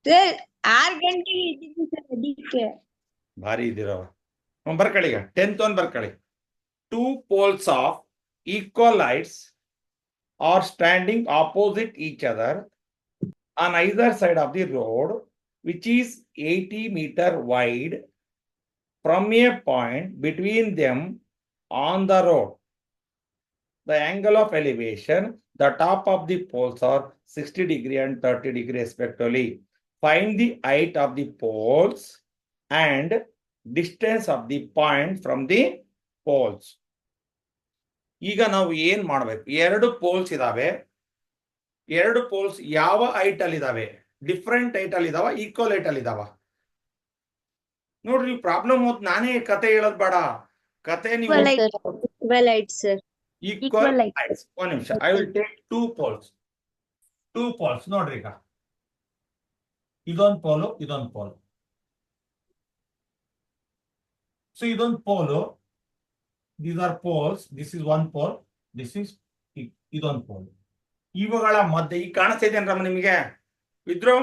Sir 6 ಗಂಟೆಗೆ ಇದ್ದೀನಿ sir ಅದಕ್ಕೆ ಭಾರಿ ಇದ್ದೀರವ. ಬರ್ಕಳಿ ಈಗ 10th one ಬರ್ಕಳಿ. Two poles of equal heights are standing opposite each other on either side of the road, which is 80 meter wide. From a point between them on the road, the angle of elevation, the top of the poles are 60 degree and 30 degree respectively. Find the height of the poles and distance of the point from the poles. ಈಗ ನಾವು ಏನ್ ಮಾಡ್ಬೇಕು? ಎರಡು poles ಇದಾವೆ. ಎರಡು poles ಯಾವ height ಅಲ್ಲಿ ಇದಾವೆ? ಡಿಫ್ರೆಂಟ್ ಹೈಟ್ ಅಲ್ಲಿ ಇದಾವ, ಈಕ್ವಲ್ ಹೈಟ್ ಅಲ್ಲಿ ಇದಾವ? ನೋಡ್ರಿ, ಪ್ರಾಬ್ಲಮ್ ಓದ್ ನಾನೇ ಕತೆ ಹೇಳೋದ್ ಬೇಡ. ಕತೆ ನೀವು equal height sir. Equal heights. ಒಂದ್ ನಿಮಿಷ, I will take two poles. ನೋಡ್ರಿ, ಈಗ ಇದೊಂದು ಪೋಲು, ಇದೊಂದು ಪೋಲು. ಸೊ ಇದೊಂದು pole, these are poles. This is one pole, this is ಇದೊಂದು ಪೋಲ್. ಇವುಗಳ ಮಧ್ಯೆ ಈಗ ಕಾಣಿಸ್ತಾ ಇದೆಯೇನ್ರಮ್ಮ ನಿಮಗೆ? ಇದ್ರು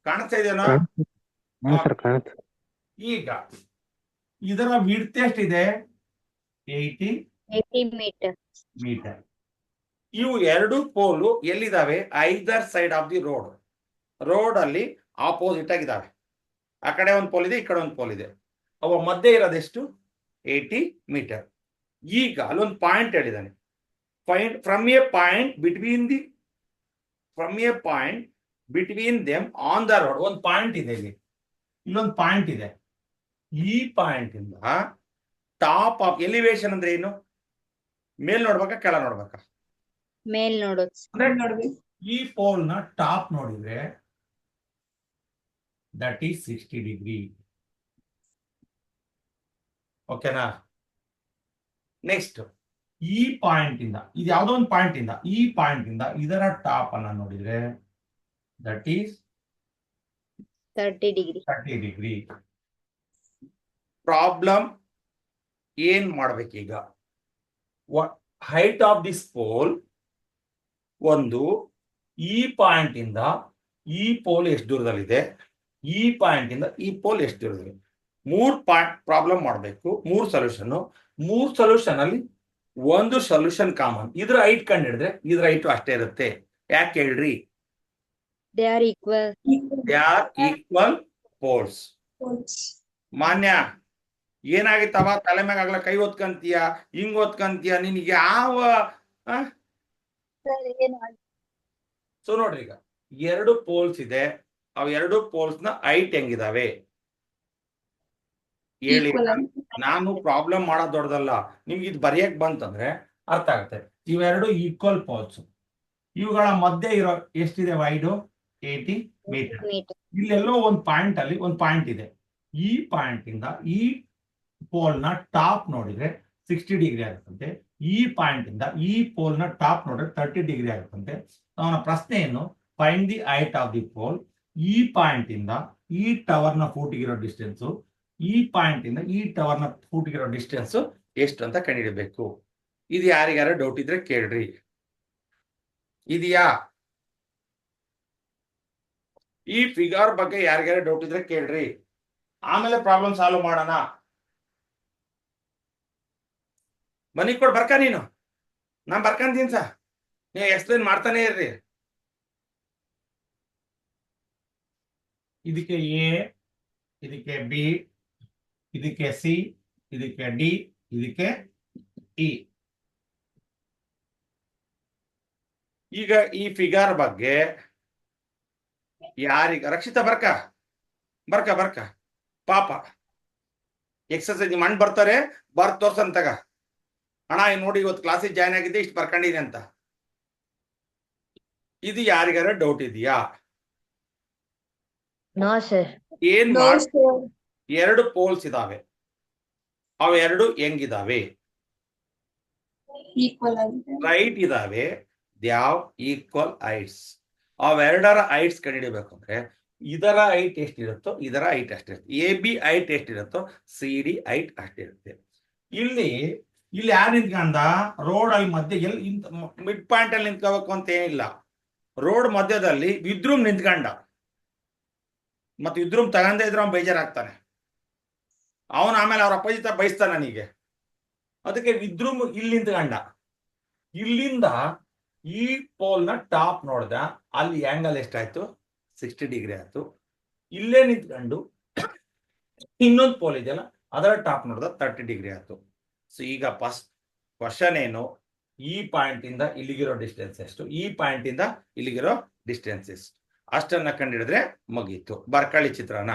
ಕಾಣಿಸ್ತಾ ಇದೆಯೇನೋ? ಈಗ ಇದರ ವಿಡ್ತ್ ಎಷ್ಟಿದೆ? 80 ಮೀಟರ್. ಇವು ಎರಡು ಪೋಲು ಎಲ್ಲಿದ್ದಾವೆ? Either side of the road ಅಲ್ಲಿ ಆಪೋಸಿಟ್ ಆಗಿದ್ದಾವೆ. ಆ ಕಡೆ ಒಂದು ಪೋಲ್ ಇದೆ, ಈ ಕಡೆ ಒಂದು ಪೋಲ್ ಇದೆ. ಅವ ಮಧ್ಯೆ ಇರೋದೆಷ್ಟು? 80 ಮೀಟರ್. ಈಗ ಅಲ್ಲೊಂದು ಪಾಯಿಂಟ್ ಹೇಳಿದ್ದಾನೆ. From A point between them on the road. ಒಂದು ಪಾಯಿಂಟ್ ಇದೆ, ಇಲ್ಲೊಂದು ಪಾಯಿಂಟ್ ಇದೆ. ಈ ಪಾಯಿಂಟ್ ಇಂದ ಟಾಪ್ ಆಫ್ ಎಲಿವೇಶನ್ ಅಂದ್ರೆ ಏನು? ಮೇಲ್ ನೋಡ್ಬೇಕಾ, ಕೆಳ ನೋಡ್ಬೇಕಾ? ಮೇಲ್ ನೋಡ್ಬೇಕು. ಈ ಪೋಲ್ ನ ಟಾಪ್ ನೋಡಿದ್ರೆ ದಟ್ ಈಸ್ 60 ಡಿಗ್ರಿ. ಓಕೆನಾ? ನೆಕ್ಸ್ಟ್, ಈ ಪಾಯಿಂಟ್ ಇಂದ, ಇದು ಯಾವುದೋ ಒಂದು ಪಾಯಿಂಟ್ ಇಂದ, ಈ ಪಾಯಿಂಟ್ ಇಂದ ಇದರ ಟಾಪ್ ಅನ್ನ ನೋಡಿದ್ರೆ ದಟ್ ಈಸ್ 30 ಡಿಗ್ರಿ. ಪ್ರಾಬ್ಲಮ್ ಏನ್ ಮಾಡ್ಬೇಕೀಗ? ಹೈಟ್ ಆಫ್ ದಿಸ್ ಪೋಲ್ ಒಂದು, ಈ ಪಾಯಿಂಟ್ ಇಂದ ಈ ಪೋಲ್ ಎಷ್ಟು ದೂರದಲ್ಲಿದೆ, ಈ ಪಾಯಿಂಟ್ ಇಂದ ಈ ಪೋಲ್ ಎಷ್ಟು ದೂರದಲ್ಲಿದೆ. 3 ಪ್ರಾಬ್ಲಮ್ ಮಾಡಬೇಕು, 3 ಸೊಲ್ಯೂಷನ್ ಅಲ್ಲಿ ಒಂದು ಸೊಲ್ಯೂಷನ್ ಕಾಮನ್. ಇದ್ರ ಹೈಟ್ ಕಂಡು ಹಿಡಿದ್ರೆ ಇದ್ರ ಹೈಟ್ ಅಷ್ಟೇ ಇರುತ್ತೆ. ಯಾಕೆ ಹೇಳ್ರಿ? They are equal poles. ಮಾನ್ಯ ಏನಾಗಿತ್ತವ? ತಲೆ ಮ್ಯಾಗ ಆಗ್ಲ ಕೈ ಓದ್ಕಂತೀಯ, ಹಿಂಗ್ ಓದ್ಕಂತೀಯ, ನಿನಗೆ ಯಾವ? ಸೊ ನೋಡ್ರಿ, ಈಗ ಎರಡು ಪೋಲ್ಸ್ ಇದೆ. ಅವ್ ಎರಡು ಪೋಲ್ಸ್ ನ ಹೈಟ್ ಹೆಂಗಿದಾವೆ ಹೇಳಿ. ನಾನು ಪ್ರಾಬ್ಲಮ್ ಮಾಡೋದ್ ದೊಡ್ಡದಲ್ಲ, ನಿಮ್ಗೆ ಇದು ಬರೆಯಕ್ ಬಂತಂದ್ರೆ ಅರ್ಥ ಆಗುತ್ತೆ. ಇವೆರಡು ಈಕ್ವಲ್ ಪೋಲ್ಸ್. ಇವುಗಳ ಮಧ್ಯೆ ಇರೋ ಎಷ್ಟಿದೆ ವೈಡು? 80 ಮೀಟರ್. ಇಲ್ಲೆಲ್ಲೋ ಒಂದು ಪಾಯಿಂಟ್ ಅಲ್ಲಿ ಒಂದು ಪಾಯಿಂಟ್ ಇದೆ. ಈ ಪಾಯಿಂಟ್ ಇಂದ ಈ ಪೋಲ್ ನ ಟಾಪ್ ನೋಡಿದ್ರೆ 60 ಡಿಗ್ರಿ ಆಗುತ್ತಂತೆ. ಈ ಪಾಯಿಂಟ್ ಇಂದ ಈ ಪೋಲ್ ನ ಟಾಪ್ ನೋಡಿದ್ರೆ 30 ಡಿಗ್ರಿ ಆಗುತ್ತಂತೆ. ಅವನ ಪ್ರಶ್ನೆ ಏನು? Find the height of the pole. ಈ ಪಾಯಿಂಟ್ ಇಂದ ಈ ಟವರ್ ನ ಫೂಟಿಗಿರೋ ಡಿಸ್ಟೆನ್ಸ್, ಈ ಪಾಯಿಂಟ್ ಇಂದ ಈ ಟವರ್ ನ ಫೂಟಿಗಿರೋ ಡಿಸ್ಟೆನ್ಸ್ ಎಷ್ಟು ಅಂತ ಕಂಡುಹಿಡಬೇಕು. ಇದು ಯಾರಿಗಾರ ಡೌಟ್ ಇದ್ರೆ ಕೇಳ್ರಿ. ಇದೆಯಾ? ಈ ಫಿಗರ್ ಬಗ್ಗೆ ಯಾರಿಗಾರ ಡೌಟ್ ಇದ್ರೆ ಕೇಳ್ರಿ, ಆಮೇಲೆ ಪ್ರಾಬ್ಲಮ್ ಸಾಲ್ವ್ ಮಾಡೋಣ. ಮನಿ ಕೊಡ್ ಬರ್ಕ, ನೀನು ನಾನ್ ಬರ್ಕಂತೀನಿ ಸಾ, ನೀವು ಎಕ್ಸ್ಪ್ಲೇನ್ ಮಾಡ್ತಾನೆ ಇರ್ರಿ. ಇದಕ್ಕೆ ಎ, ಇದಕ್ಕೆ ಬಿ, ಇದಕ್ಕೆ ಸಿ, ಇದಕ್ಕೆ ಡಿ, ಇದಕ್ಕೆ ಇ. ಈಗ ಈ ಫಿಗರ್ ಬಗ್ಗೆ ಯಾರಿಗ ರಕ್ಷಿತ ಬರ್ಕ ಪಾಪ ಎಕ್ಸರ್ಸೈಜ್ ಮಣ್ಣು ಬರ್ತಾರೆ, ತೋರ್ಸಂತಾಗ ಅಣ್ಣ ನೋಡಿ ಇವತ್ತು ಕ್ಲಾಸಿಗೆ ಜಾಯ್ನ್ ಆಗಿದ್ದೆ, ಇಷ್ಟು ಬರ್ಕೊಂಡಿದ್ದೀನಿ ಅಂತ. ಇದು ಯಾರಿಗಾರ ಡೌಟ್ ಇದೆಯಾ? ಏನ್ ಎರಡು ಪೋಲ್ಸ್ ಇದಾವೆ, ಅವೆರಡು ಹೆಂಗಿದಾವೆ? ರೈಟ್ ಇದಾವೆ. They've equal heights. ಅವೆರಡರ ಹೈಟ್ಸ್ ಕಂಡುಹಿಡಿಬೇಕಂದ್ರೆ ಇದರ ಹೈಟ್ ಎಷ್ಟಿರುತ್ತೋ ಇದರ ಹೈಟ್ ಅಷ್ಟಿರುತ್ತೆ. ಎ ಬಿ ಹೈಟ್ ಎಷ್ಟಿರುತ್ತೋ ಸಿ ಡಿ ಹೈಟ್ ಅಷ್ಟಿರುತ್ತೆ. ಇಲ್ಲಿ ಇಲ್ಲಿ ಯಾರು ನಿಂತ್ಕೊಂಡ ರೋಡ್ ಅಲ್ಲಿ ಮಧ್ಯೆ ಎಲ್ಲಿ ಮಿಡ್ ಪಾಯಿಂಟ್ ಅಲ್ಲಿ ನಿಂತ್ಕೋಬೇಕು ಅಂತ ಏನಿಲ್ಲ. ರೋಡ್ ಮಧ್ಯದಲ್ಲಿ ವಿದ್ರೂಮ್ ನಿಂತ್ಕೊಂಡ, ಮತ್ತೆ ವಿದ್ರೂಮ್ ತಗೊಂಡೇ ಇದ್ರೆ ಅವ್ನು ಬೇಜಾರಾಗ್ತಾನೆ. ಅವನು ಆಮೇಲೆ ಅವ್ರ ಅಪ್ಪಾಜಿ ಬಯಸ್ತಾನೆ ನನಗೆ. ಅದಕ್ಕೆ ವಿದ್ರೂಮ್ ಇಲ್ಲಿ ನಿಂತ್ಕೊಂಡ. ಇಲ್ಲಿಂದ ಈ ಪೋಲ್ನ ಟಾಪ್ ನೋಡ್ದ, ಅಲ್ಲಿ ಆಂಗಲ್ ಎಷ್ಟಾಯ್ತು? 60 ಡಿಗ್ರಿ ಆಯ್ತು. ಇಲ್ಲೇ ನಿಂತ್ಕೊಂಡು ಇನ್ನೊಂದು ಪೋಲ್ ಇದೆಯಲ್ಲ ಅದರ ಟಾಪ್ ನೋಡ್ದ 30 ಡಿಗ್ರಿ ಆಯ್ತು. ಸೊ ಈಗ ಫಸ್ಟ್ ಕ್ವಶನ್ ಏನು? ಈ ಪಾಯಿಂಟ್ ಇಂದ ಇಲ್ಲಿಗಿರೋ ಡಿಸ್ಟೆನ್ಸ್ ಎಷ್ಟು, ಈ ಪಾಯಿಂಟ್ ಇಂದ ಇಲ್ಲಿಗಿರೋ ಡಿಸ್ಟೆನ್ಸ್ ಎಷ್ಟು, ಅಷ್ಟನ್ನ ಕಂಡಿಡಿದ್ರೆ ಮುಗೀತು. ಬರ್ಕಳಿ ಚಿತ್ರನ.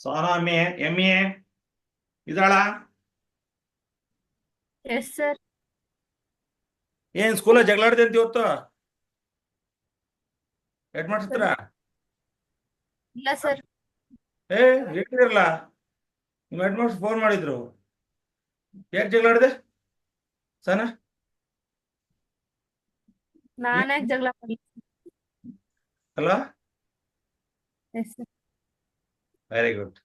ಸೋನಾ ಎಮ್ಮೆ ಇದಾಳ? Yes sir. ಏನ್ ಸ್ಕೂಲ ಜಗಳಾಡ್ದೆ ಅಂತ ಇವತ್ತು? ಹೆಡ್ ಮಾಡ್ಸ್ತಾರ? ಇಲ್ಲ ಸರ್. ಹೇಳಿರಲ್ಲ, ನಿಮ್ಮ ಹೆಡ್ ಮಾಸ್ಟರ್ ಫೋನ್ ಮಾಡಿದ್ರು. ಯಾಕೆ ಜಗಳಾಡ್ದೆ ಸನ? ನಾನೇ ಜಗಳ ಮಾಡಿ. ಅಲ್ವಾ? Yes sir. Very good.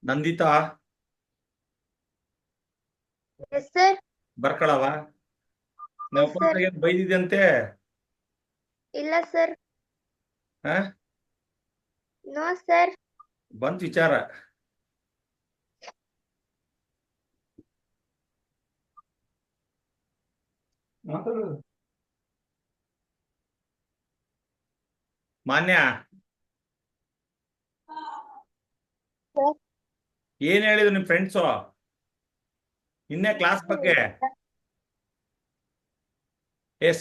Nandita yes sir. ಬರ್ಕಳವ? ಬೈದಿದ್ಯಂತೆ? ಇಲ್ಲ ಸರ್. ಹ? No sir. ಬಂತ್ ವಿಚಾರ. ಮಾನ್ಯ, ಏನ್ ಹೇಳಿದ್ರು ನಿಮ್ ಫ್ರೆಂಡ್ಸು ನಿನ್ನೆ ಕ್ಲಾಸ್ ಬಗ್ಗೆ?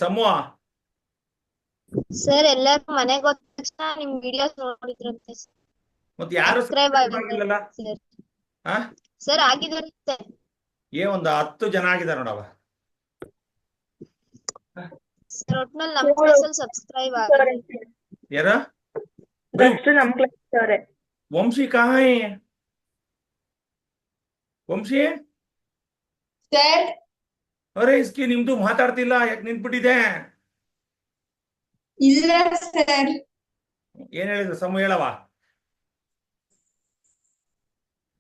ಸಮೂಹ ಸರ್ ಎಲ್ಲರೂ ಮನೆಗೆ ಹೋದ ತಕ್ಷಣ ನಿಮ್ ವಿಡಿಯೋಸ್ ನೋಡಿದ್ರಂತೆ. ಮತ್ತೆ ಯಾರು ಸಬ್ಸ್ಕ್ರೈಬ್ ಆಗಿಲ್ಲಲ್ಲ? ಸರ್ ಆಗಿದ್ದಾರೆ ಸರ್. ಒಂದು 10 ಜನ ಆಗಿದ್ದಾರೆ ನೋಡವ. ಸರ್ ಒಟ್ನಲ್ಲಿ ನಮ್ಮ ಕ್ಲಾಸಲ್ಲಿ ಸಬ್ಸ್ಕ್ರೈಬ್ ಆಗಿದ್ದಾರೆ. ಯಾರ? ನಮ್ಮ ಕ್ಲಾಸ್ ಅವರೇ. ವಂಶಿ ಕಾಯಿ ವಂಶಿ ಸರ್ ಅರೆ ಇಸ್ಕಿ ನಿಮ್ದು ಮಾತಾಡ್ತಿಲ್ಲ, ಯಾಕೆ ನಿಂತ್ಬಿಟ್ಟಿದೆ? ಇಲ್ಲ ಸರ್. ಏನ್ ಹೇಳಿದ್ರು ಸಮೂಹ? ಹೇಳವ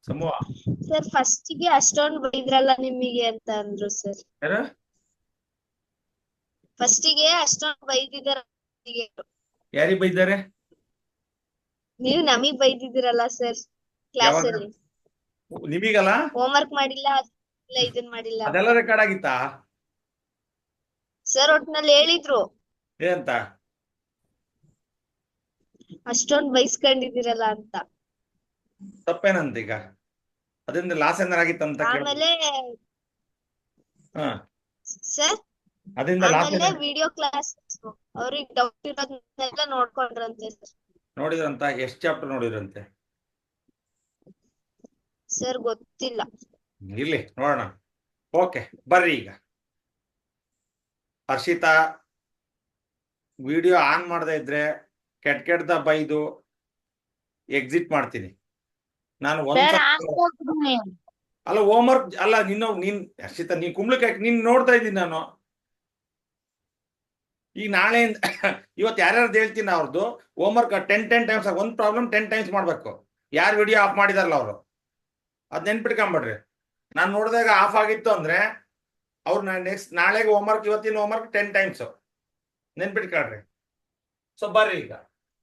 ಸಮೂಹ. ಸರ್ ಫಸ್ಟಿಗೆ ಅಷ್ಟೊಂದು ಬೈದ್ರಲ್ಲ ನಿಮಗೆ ಅಂತ ಅಂದ್ರು ಸರ್. ಯಾರ? ಫಸ್ಟಿಗೆ ಅಷ್ಟೊಂದು ಬೈದಿದಾರ. ಯಾರಿಗೆ ಬೈದ್ದಾರೆ? ನೀವು ನಮಗ್ ಬೈದಿದ್ದೀರಲ್ಲ ಸರ್ ಕ್ಲಾಸ್ ಅಲ್ಲಿ. ನಿಮಗಲ್ಲ? ಹೋಮ್ ವರ್ಕ್ ಮಾಡಿಲ್ಲ, ಇದನ್ ಮಾಡಿಲ್ಲ ಅದೆಲ್ಲ ರೆಕಾರ್ಡ್ ಆಗಿತ್ತಾ ಸರ್? ಒಟ್ನಲ್ಲಿ ಹೇಳಿದ್ರು ಏನಂತ? ಅಷ್ಟೊಂದ್ ಬೈಸ್ಕೊಂಡಿದ್ದೀರಲ್ಲ ಅಂತ. ತಪ್ಪೇನಂತ ಈಗ? ಅದರಿಂದ ಲಾಸ್ ಏನಾರ ಆಗಿತ್ತಂತ ಆಮೇಲೆ ಸರ್ ಅದರಿಂದ ಲಾಸ್ ಆಮೇಲೆ ವಿಡಿಯೋ ಕ್ಲಾಸ್ ಅವ್ರಿಗೆ ಡೌಟ್ ಇರೋದನ್ನೆಲ್ಲ ನೋಡ್ಕೊಂಡ್ರಂತೆ ಸರ್. ನೋಡಿದ್ರಂತ? ಎಷ್ಟು ಚಾಪ್ಟರ್ ನೋಡಿದ್ರಂತೆ? ಸರ್ ಗೊತ್ತಿಲ್ಲ. ಇರ್ಲಿ ನೋಡೋಣ. ಓಕೆ ಬರ್ರಿ ಈಗ. ಹರ್ಷಿತಾ ವಿಡಿಯೋ ಆನ್ ಮಾಡದೇ ಇದ್ರೆ ಕೆಟ್ಟ ಬೈದು ಎಕ್ಸಿಟ್ ಮಾಡ್ತೀನಿ ನಾನು. ಅಲ್ಲ ಹೋಮ್ ವರ್ಕ್ ಅಲ್ಲ, ನೀನ್ ಹರ್ಷಿತಾ ನೀನ್ ಕುಂಬ್ಳಕ್ಕೆ ನೀನ್ ನೋಡ್ತಾ ಇದ್ದೀನಿ ನಾನು. ಈಗ ನಾಳೆಯಿಂದ ಇವತ್ತು ಯಾರ್ಯಾರ್ದು ಹೇಳ್ತೀನಿ ಅವ್ರದ್ದು ಹೋಮ್ ವರ್ಕ್ 10 ಟೈಮ್ಸ್. ಒಂದು ಪ್ರಾಬ್ಲಮ್ 10 ಟೈಮ್ಸ್ ಮಾಡ್ಬೇಕು. ಯಾರು ವಿಡಿಯೋ ಆಫ್ ಮಾಡಿದಾರಲ್ಲ ಅವರು ಅದ್ ನೆನ್ಪಿಟ್ಕೊಂಬಿಡ್ರಿ. ನಾನು ನೋಡಿದಾಗ ಆಫ್ ಆಗಿತ್ತು ಅಂದ್ರೆ ಅವ್ರು ನಾಳೆಗೆ ಹೋಮ್ ವರ್ಕ್, ಇವತ್ತಿನ ಹೋಮ್ ವರ್ಕ್ 10 ಟೈಮ್ಸ್ ನೆನ್ಪಿಟ್ಕೊಳ್ರಿ. ಸೊ ಬರ್ರಿ ಈಗ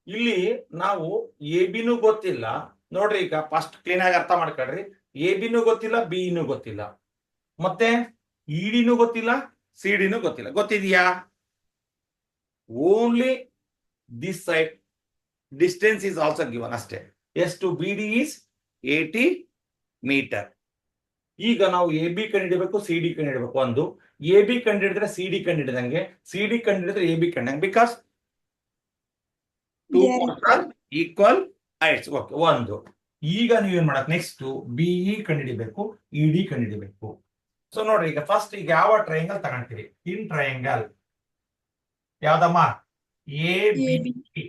ಇಲ್ಲಿ ನಾವು ಎಬಿನೂ ಗೊತ್ತಿಲ್ಲ ನೋಡ್ರಿ. ಈಗ ಫಸ್ಟ್ ಕ್ಲೀನ್ ಆಗಿ ಅರ್ಥ ಮಾಡ್ಕೊಳ್ರಿ. ಎಬಿನೂ ಗೊತ್ತಿಲ್ಲ, ಬಿನೂ ಗೊತ್ತಿಲ್ಲ, ಮತ್ತೆ ಇಡಿನೂ ಗೊತ್ತಿಲ್ಲ, ಸಿಡಿನೂ ಗೊತ್ತಿಲ್ಲ. ಗೊತ್ತಿದೆಯಾ? Only this side distance is also given ಅಷ್ಟೇ. ಎಷ್ಟು? BD is 80 metre. ಈಗ ನಾವು ಎ ಬಿ ಕಂಡಿಡಬೇಕು, ಸಿ ಡಿ ಕಂಡಿಡಬೇಕು. ಒಂದು ಎ ಬಿ ಕಂಡಿಡಿದ್ರೆ ಸಿ ಡಿ ಕಂಡಿಡಿದಂಗೆ, ಸಿ ಡಿ ಕಂಡಿಡಿದ್ರೆ ಎ ಬಿ ಕಂಡಿದಂಗೆ. Because 2 poles are equal heights. Okay ಒಂದು. ಈಗ ನೀವೇನ್ ಮಾಡಕ್ ನೆಕ್ಸ್ಟ್ ಬಿಇ ಕಂಡಿಡಿಬೇಕು, ಇಡಿ ಕಂಡಿಡಿಬೇಕು. ಸೊ ನೋಡ್ರಿ ಈಗ ಫಸ್ಟ್ ಈಗ ಯಾವ ಟ್ರಯಾಂಗಲ್ ತಗೊಂತೀರಿ? ಇನ್ ಟ್ರಯಾಂಗಲ್ ಯಾವ್ದಮ್ಮ? A B.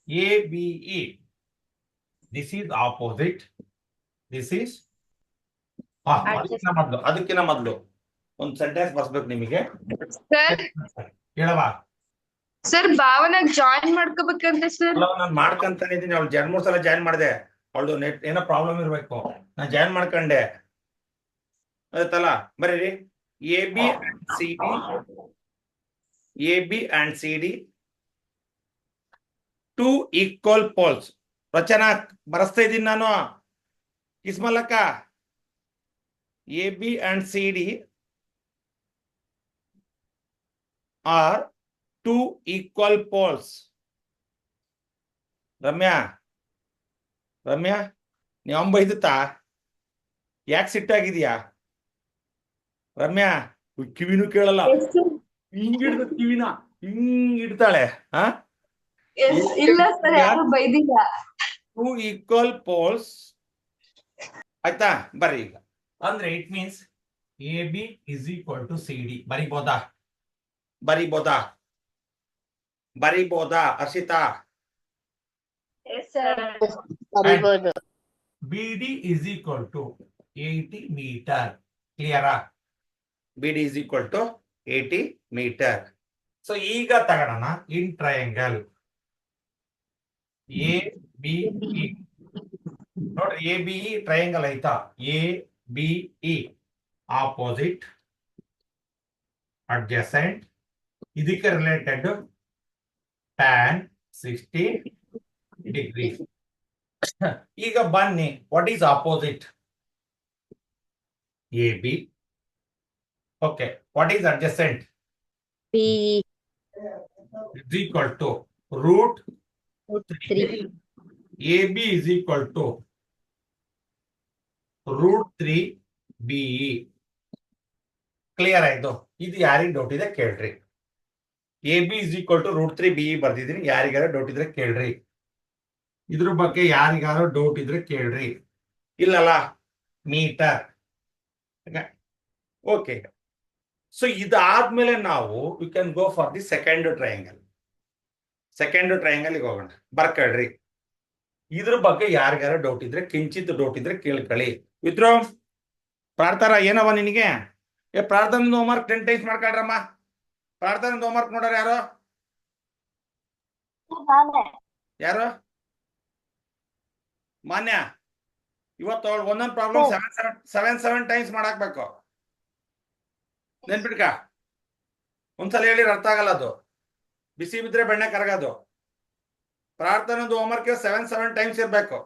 ABE. This is opposite. This is ಅದಕ್ಕಿಂತ ಮೊದಲು ಒಂದು ಸೆಂಟೆನ್ಸ್ ಬರ್ಸ್ಬೇಕು ನಿಮಗೆ. ಸರ್ ಹೇಳವಾ ಸರ್ ಭಾವನಾ ಜಾಯಿನ್ ಮಾಡ್ಕೋಬೇಕಂತ ಸರ್. ನಾನು ಮಾಡ್ಕೊಂತಾನೆ ಇದೀನಿ. ಅವಳು 2-3 ಸಲ ಜಾಯಿನ್ ಮಾಡಿದೆ. ಅವಳು ನೆಟ್ ಏನೋ ಪ್ರಾಬ್ಲಮ್ ಇರ್ಬೇಕು. ನಾನು ಜಾಯಿನ್ ಮಾಡ್ಕೊಂಡೆ ಆಯ್ತಲ್ಲ. ಬರೀರಿ AB and CD 2 equal poles. ರಚನಾ ಬರೆಸ್ತಾ ಇದ್ದೀನಿ ನಾನು. ಕಿಸ್ಮಲಕ್ಕ AB and CD are 2 equal poles. Ramya ನೀ ಬೈದುತ್ತಾ? ಯಾಕೆ ಸಿಟ್ಟಾಗಿದ್ಯಾ ರಮ್ಯಾ? ಕಿವಿನೂ ಕೇಳಲ್ಲ. ಹಿಂಗಿಡ್ದ ಕಿವಿನ ಹಿಂಗಿಡ್ತಾಳೆ. ಇಲ್ಲ ಸರ್, ಯಾರು ಬೈದಿಲ್ಲ. 2 equal poles. ಆಯ್ತಾ? ಬರ್ರಿ ಈಗ. ಅಂದ್ರೆ it means AB is equal to CD. ಬರಿಬೋದಾ ಹರ್ಷಿತಾ? ಬರಿಬೋದು. BD is equal to 80 meter. ಕ್ಲಿಯರಾ? BD is equal to 80 meter. So ಈಗ ತಗೋಣ ಇನ್ ಟ್ರಯಾಂಗಲ್ ABE. ನೋಡ್ರಿ ABE ಟ್ರಯಾಂಗಲ್ ಆಯ್ತಾ? ABE ಆಪೋಸಿಟ್, ಅಡ್ಜಸೆಂಟ್, ಇದಕ್ಕೆ ರಿಲೇಟೆಡ್ tan 60 ಡಿಗ್ರಿ. ಈಗ ಬನ್ನಿ, what is opposite? AB. Okay, what is adjacent? BE is equal to root 3. AB is equal to root 3 BE. Clear ಆಯ್ತು? ಇದು ಯಾರಿಗೆ doubt ಇದೆ ಕೇಳ್ರಿ. AB is equal to root 3 BE ಬರ್ದಿದ್ದೀನಿ. ಯಾರಿಗಾರ doubt ಇದ್ರೆ ಕೇಳ್ರಿ. ಇದ್ರ ಬಗ್ಗೆ ಯಾರಿಗಾರು ಡೌಟ್ ಇದ್ರೆ ಕೇಳ್ರಿ. ಇಲ್ಲಲ್ಲ ಮೀಟರ್. ಓಕೆ, ಸೊ ಇದಾದ್ಮೇಲೆ ನಾವು you can go for the second triangle. ಹೋಗೋಣ. ಬರ್ಕಳ್ರಿ. ಇದ್ರ ಬಗ್ಗೆ ಯಾರಿಗಾರ ಡೌಟ್ ಇದ್ರೆ, ಕಿಂಚಿತ್ ಡೌಟ್ ಇದ್ರೆ ಕೇಳ್ಕೊಳ್ಳಿ. ಮಿತ್ರೋ ಪ್ರಾರ್ಥನಾ ಏನವ ನಿನಗೆ? ಪ್ರಾರ್ಥನಾ ಹೋಮ್ವರ್ಕ್ 10 ಟೈಮ್ಸ್ ಮಾಡ್ಕೊಳ್ರಮ್ಮ. ಪ್ರಾರ್ಥನಾ ಹೋಮ್ವರ್ಕ್ ನೋಡ್ರ ಯಾರು? ಮಾನ್ಯ. ಇವತ್ತು ಅವಳು ಒಂದೊಂದು ಪ್ರಾಬ್ಲಮ್ 7 ಟೈಮ್ಸ್ ಮಾಡಾಕ್ಬೇಕು. ನೆನ್ಪಿಡ್ಕ. ಒಂದ್ಸಲ ಹೇಳಿದ್ರೆ ಅರ್ಥ ಆಗಲ್ಲ. ಅದು ಬಿಸಿ ಬಿದ್ರೆ ಬೆಣ್ಣೆ ಕರಗೋದು. ಪ್ರಾರ್ಥನದು ಹೋಮ್ವರ್ಕ್ 7 ಟೈಮ್ಸ್ ಇರ್ಬೇಕು.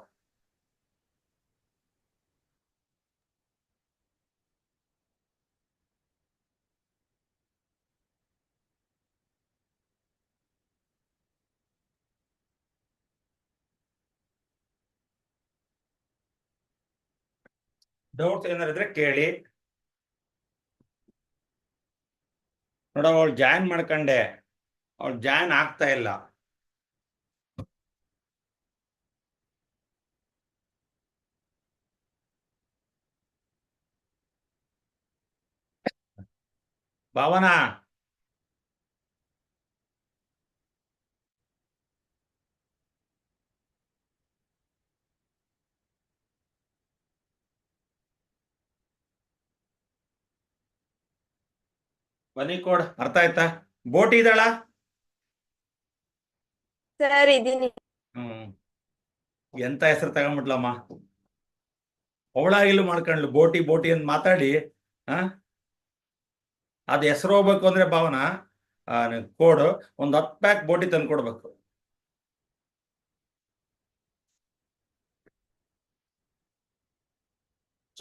ಡೌಟ್ಸ್ ಏನಾರಿದ್ರೆ ಕೇಳಿ. ನೋಡ, ಅವಳು ಜಾಯಿನ್ ಮಾಡ್ಕೊಂಡೆ, ಅವಳು ಜಾಯಿನ್ ಆಗ್ತಾ ಇಲ್ಲ. ಭಾವನಾ ಬನ್ನಿ ಕೋಡ್ ಅರ್ಥ ಆಯ್ತಾ? ಬೋಟಿ ಇದ್ದಾಳ? ಸರ್ ಇದೀನಿ. ಎಂತ ಹೆಸರು ತಗೊಂಡ್ಬಿಟ್ಲಮ್ಮ. ಅವಳಾಗಿಲ್ಲ ಮಾಡ್ಕೊಂಡ್ಲು ಬೋಟಿ ಅಂತ ಮಾತಾಡಿ. ಅದು ಹೆಸರು ಹೋಗ್ಬೇಕು ಅಂದ್ರೆ ಭಾವನಾ ಕೋಡ್ ಒಂದು 10 ಪ್ಯಾಕ್ ಬೋಟಿ ತಂದು ಕೊಡ್ಬೇಕು.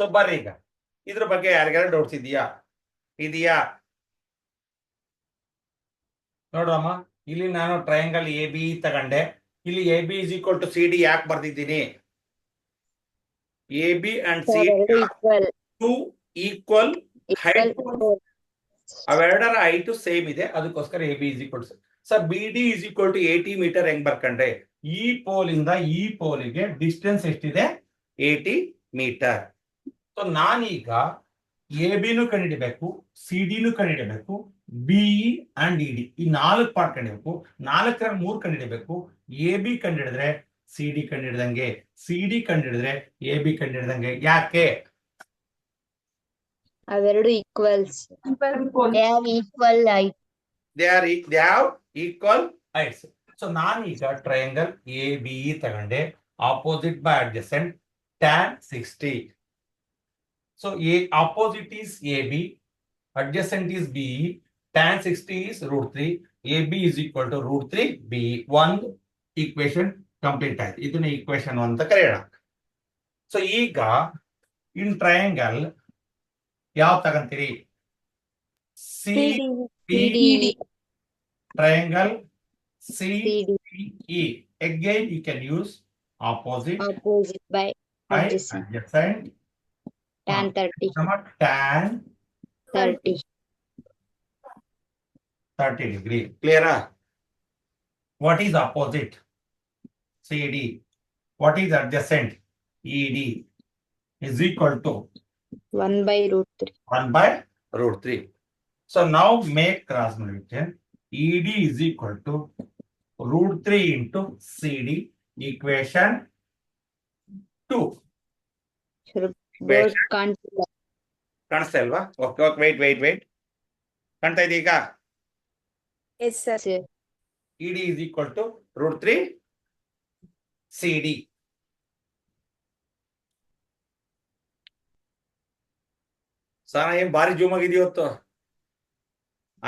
ಸೊ ಬರ್ರಿ ಈಗ ಇದ್ರ ಬಗ್ಗೆ ಯಾರಿಗಾರ ಡೌಟ್ಸ್ ಇದೆಯಾ? ನೋಡ್ರಮ್ಮ, ಇಲ್ಲಿ ನಾನು ಟ್ರಯಾಂಗಲ್ AB ತಗೊಂಡೆ. ಇಲ್ಲಿ AB is equal to CD ಯಾಕೆ ಬರ್ದಿದ್ದೀನಿ? AB and CD 2 equal height. ಅವೆರಡರ ಹೈಟ್ ಸೇಮ್ ಇದೆ, ಅದಕ್ಕೋಸ್ಕರ AB is equal to. Sir BD is equal to 80 metre ಹೆಂಗ್ ಬರ್ಕೊಂಡ್ರೆ? ಈ ಪೋಲಿಂದ ಈ ಪೋಲಿಗೆ ಡಿಸ್ಟೆನ್ಸ್ ಎಷ್ಟಿದೆ? 80 ಮೀಟರ್. ಸೊ ನಾನೀಗ ABನೂ ಕಂಡಿಡಿಬೇಕು, CD ಕಂಡಿಡಿಬೇಕು, ಬಿಇ ಅಂಡ್ ಇಡಿ ಈ 4 ಪಾರ್ಟ್ ಕಂಡಿಡ್ಬೇಕು. 4ರ 3 ಕಂಡಿಡಿಬೇಕು. ಎ ಬಿ ಕಂಡಿಡಿದ್ರೆ ಸಿ ಡಿ ಕಂಡಿಡ್ದಂಗೆ, ಸಿ ಡಿ ಕಂಡಿಡಿದ್ರೆ ಎ ಬಿ ಕಂಡಿಡ್ದಂಗೆ. ಯಾಕೆ? ಅವೆರಡು equals. they have equal heights. So ನಾನೀಗ ಟ್ರಯಾಂಗಲ್ ಎ ಬಿ ಇ ತಗೊಂಡೆ, opposite by adjacent tan 60. So a opposite is AB, adjacent is BE, tan 60 is √3, AB is equal to √3 BE. One equation complete ಆಯ್ತು. ಇದನ್ನ equation 1 ಅಂತ ಕರೆಯೋಣ. So ಈಗ in triangle ಯಾವ ತಗಂತೀರಿ? CDE. Triangle CDE. Again you can use opposite by by adjacent. adjacent. Tan 30. Tan 30. 30 degree. Clear? What is opposite? CD. What is adjacent? ED is equal to 1 by √3. 1 by √3. So now make cross multiplication. ED is equal to √3 into CD, equation 2. Board ಕಾಣ್ತಿಲ್ಲ. ಕಾಣಿಸ್ತಾ ಇಲ್ವಾ? Okay wait. ಕಾಣ್ತಾ ಇದೆ ಈಗ? Yes, sir. ED is equal to √3 CD. ಸಾನ ಏನ್ ಭಾರಿ zoom ಆಗಿದೆ ಇವತ್ತು.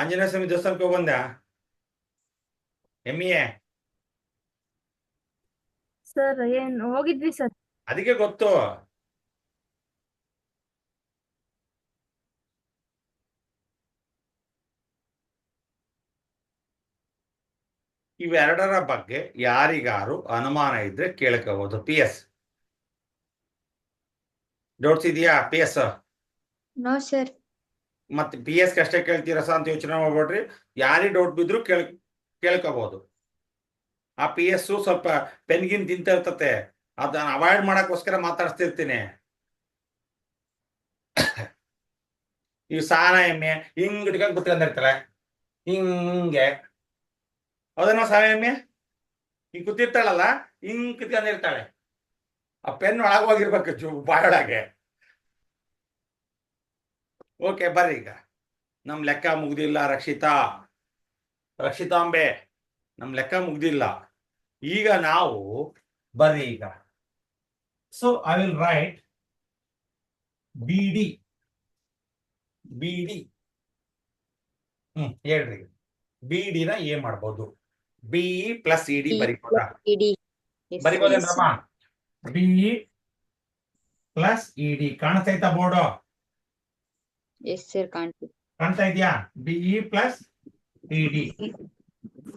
ಆಂಜನೇಯ ಸ್ವಾಮಿ ದೇವಸ್ಥಾನಕ್ಕೆ ಹೋಗಿ ಬಂದ್ಯಾ? ಎಮ್ಮಿಯೇ ಸರ್ ಏನ್ ಹೋಗಿದ್ವಿ ಸರ್. ಅದಕ್ಕೆ ಗೊತ್ತು. ಇವೆರಡರ ಬಗ್ಗೆ ಯಾರಿಗಾರು ಅನುಮಾನ ಇದ್ರೆ ಕೇಳ್ಕೋಬಹುದು. PS ಡೌಟ್ಸ್ ಇದೆಯಾ? PS No, sir. ಮತ್ತೆ PS ಅಷ್ಟೇ ಕೇಳ್ತೀರಾ ಅಂತ ಯೋಚನೆ ಮಾಡ್ಬೇಡ್ರಿ. ಯಾರಿಗೆ ಡೌಟ್ ಬಿದ್ರು ಕೇಳ್ಕೋಬಹುದು. ಆ PS ಸ್ವಲ್ಪ ಪೆನ್ಗಿನ್ ತಿಂತ ಇರ್ತತೆ, ಅದನ್ನ ಅವಾಯ್ಡ್ ಮಾಡಕ್ಕೋಸ್ಕರ ಮಾತಾಡ್ಸ್ತಿರ್ತೀನಿ. ಈ ಸಾನ ಎಮ್ಮೆ ಹಿಂಗ್ ಇಟ್ಕೊಂಡು ಕುತ್ಕೊಂಡಿರ್ತಾಳೆ ಹಿಂಗೆ, ಅದನ್ನ ಸಾನ ಎಮ್ಮೆ ಹಿಂಗ್ ಕೂತಿರ್ತಾಳಲ್ಲ, ಹಿಂಗ್ ಕಿತ್ಕೊಂಡಿರ್ತಾಳೆ. ಆ ಪೆನ್ ಒಳಗೆ ಹೋಗಿರ್ಬೇಕು ಬಾಯೊಳಗೆ. ಓಕೆ ಬರ್ರಿ, ಈಗ ನಮ್ ಲೆಕ್ಕ ಮುಗ್ದಿಲ್ಲ. ರಕ್ಷಿತಾಂಬೆ ನಮ್ ಲೆಕ್ಕ ಮುಗ್ದಿಲ್ಲ. ಈಗ ನಾವು ಬರ್ರಿ ಈಗ. So I will write BD. ಹೇಳ್ರಿ, BD ನ ಏನ್ ಮಾಡ್ಬೋದು? BE ಪ್ಲಸ್ ED ಬರಿಬೋದಾ? ಬರಿಬೋದೇನ್ರಮ್ಮ? BE ಪ್ಲಸ್ ED ಕಾಣಿಸ್ತೈತಾ ಬೋರ್ಡು? ಎಸ್ ಸರ್, ಕಾಣ್ತಿದೆ. ಕಾಣ್ತಾ ಇದೆಯಾ? BE plus ED.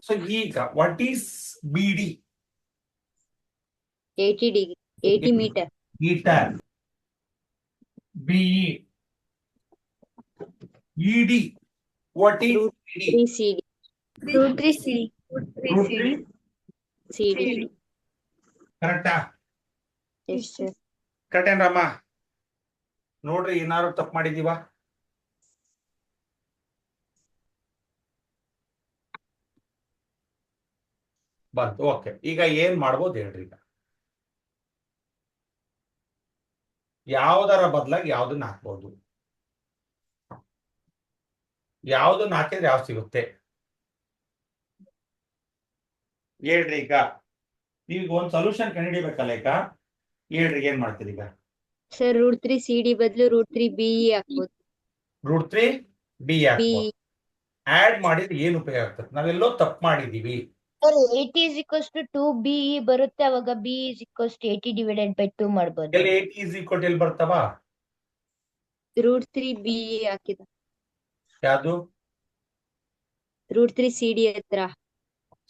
ಸೊ ಈಗ what is BD? 80 metre. Metre. BE. ED. What is ED? 3 CD. √3 CD. ಕರೆಕ್ಟಾ? Yes sir. ಕರೆಕ್ಟ್ ಏನ್ರಮ್ಮ? ನೋಡ್ರಿ, ಏನಾದ್ರು ತಪ್ಪು ಮಾಡಿದೀವ? ಬಂತು. ಓಕೆ, ಈಗ ಏನ್ ಮಾಡ್ಬೋದು ಹೇಳ್ರಿ. ಈಗ ಯಾವ್ದರ ಬದಲಾಗಿ ಯಾವ್ದನ್ನ ಹಾಕ್ಬೋದು? ಯಾವ್ದನ್ನ ಹಾಕಿದ್ರೆ ಯಾವ್ದು ಸಿಗುತ್ತೆ ಹೇಳ್ರಿ. ಈಗ ಈಗ ಒಂದ್ ಸೊಲ್ಯೂಷನ್ ಕಂಡುಹಿಡಿಬೇಕಲ್ಲ. ಈಗ ಹೇಳ್ರಿ, ಏನ್ ಮಾಡ್ತೀರಿ ಈಗ? ಸರ್, √3 CD ಬದಲು √3 BE ಹಾಕ್ಬೋದು. √3 BE ಹಾಕ್ಬೋದು. ಆಡ್ ಮಾಡಿದ್ರೆ ಏನ್ ಉಪಯೋಗ ಆಗ್ತದೆ? ನಾವೆಲ್ಲೋ ತಪ್ಪು ಮಾಡಿದೀವಿ. ಸರ್ 80 = 2 BE ಬರುತ್ತೆ, ಅವಾಗ BE = 80 / 2 ಮಾಡ್ಬೋದು. ಎಲ್ಲಿ 80 ಎಲ್ಲಿ ಬರ್ತಾವ? √3 BE ಹಾಕಿದ. ಯಾವುದು? √3 CD ಹತ್ರ.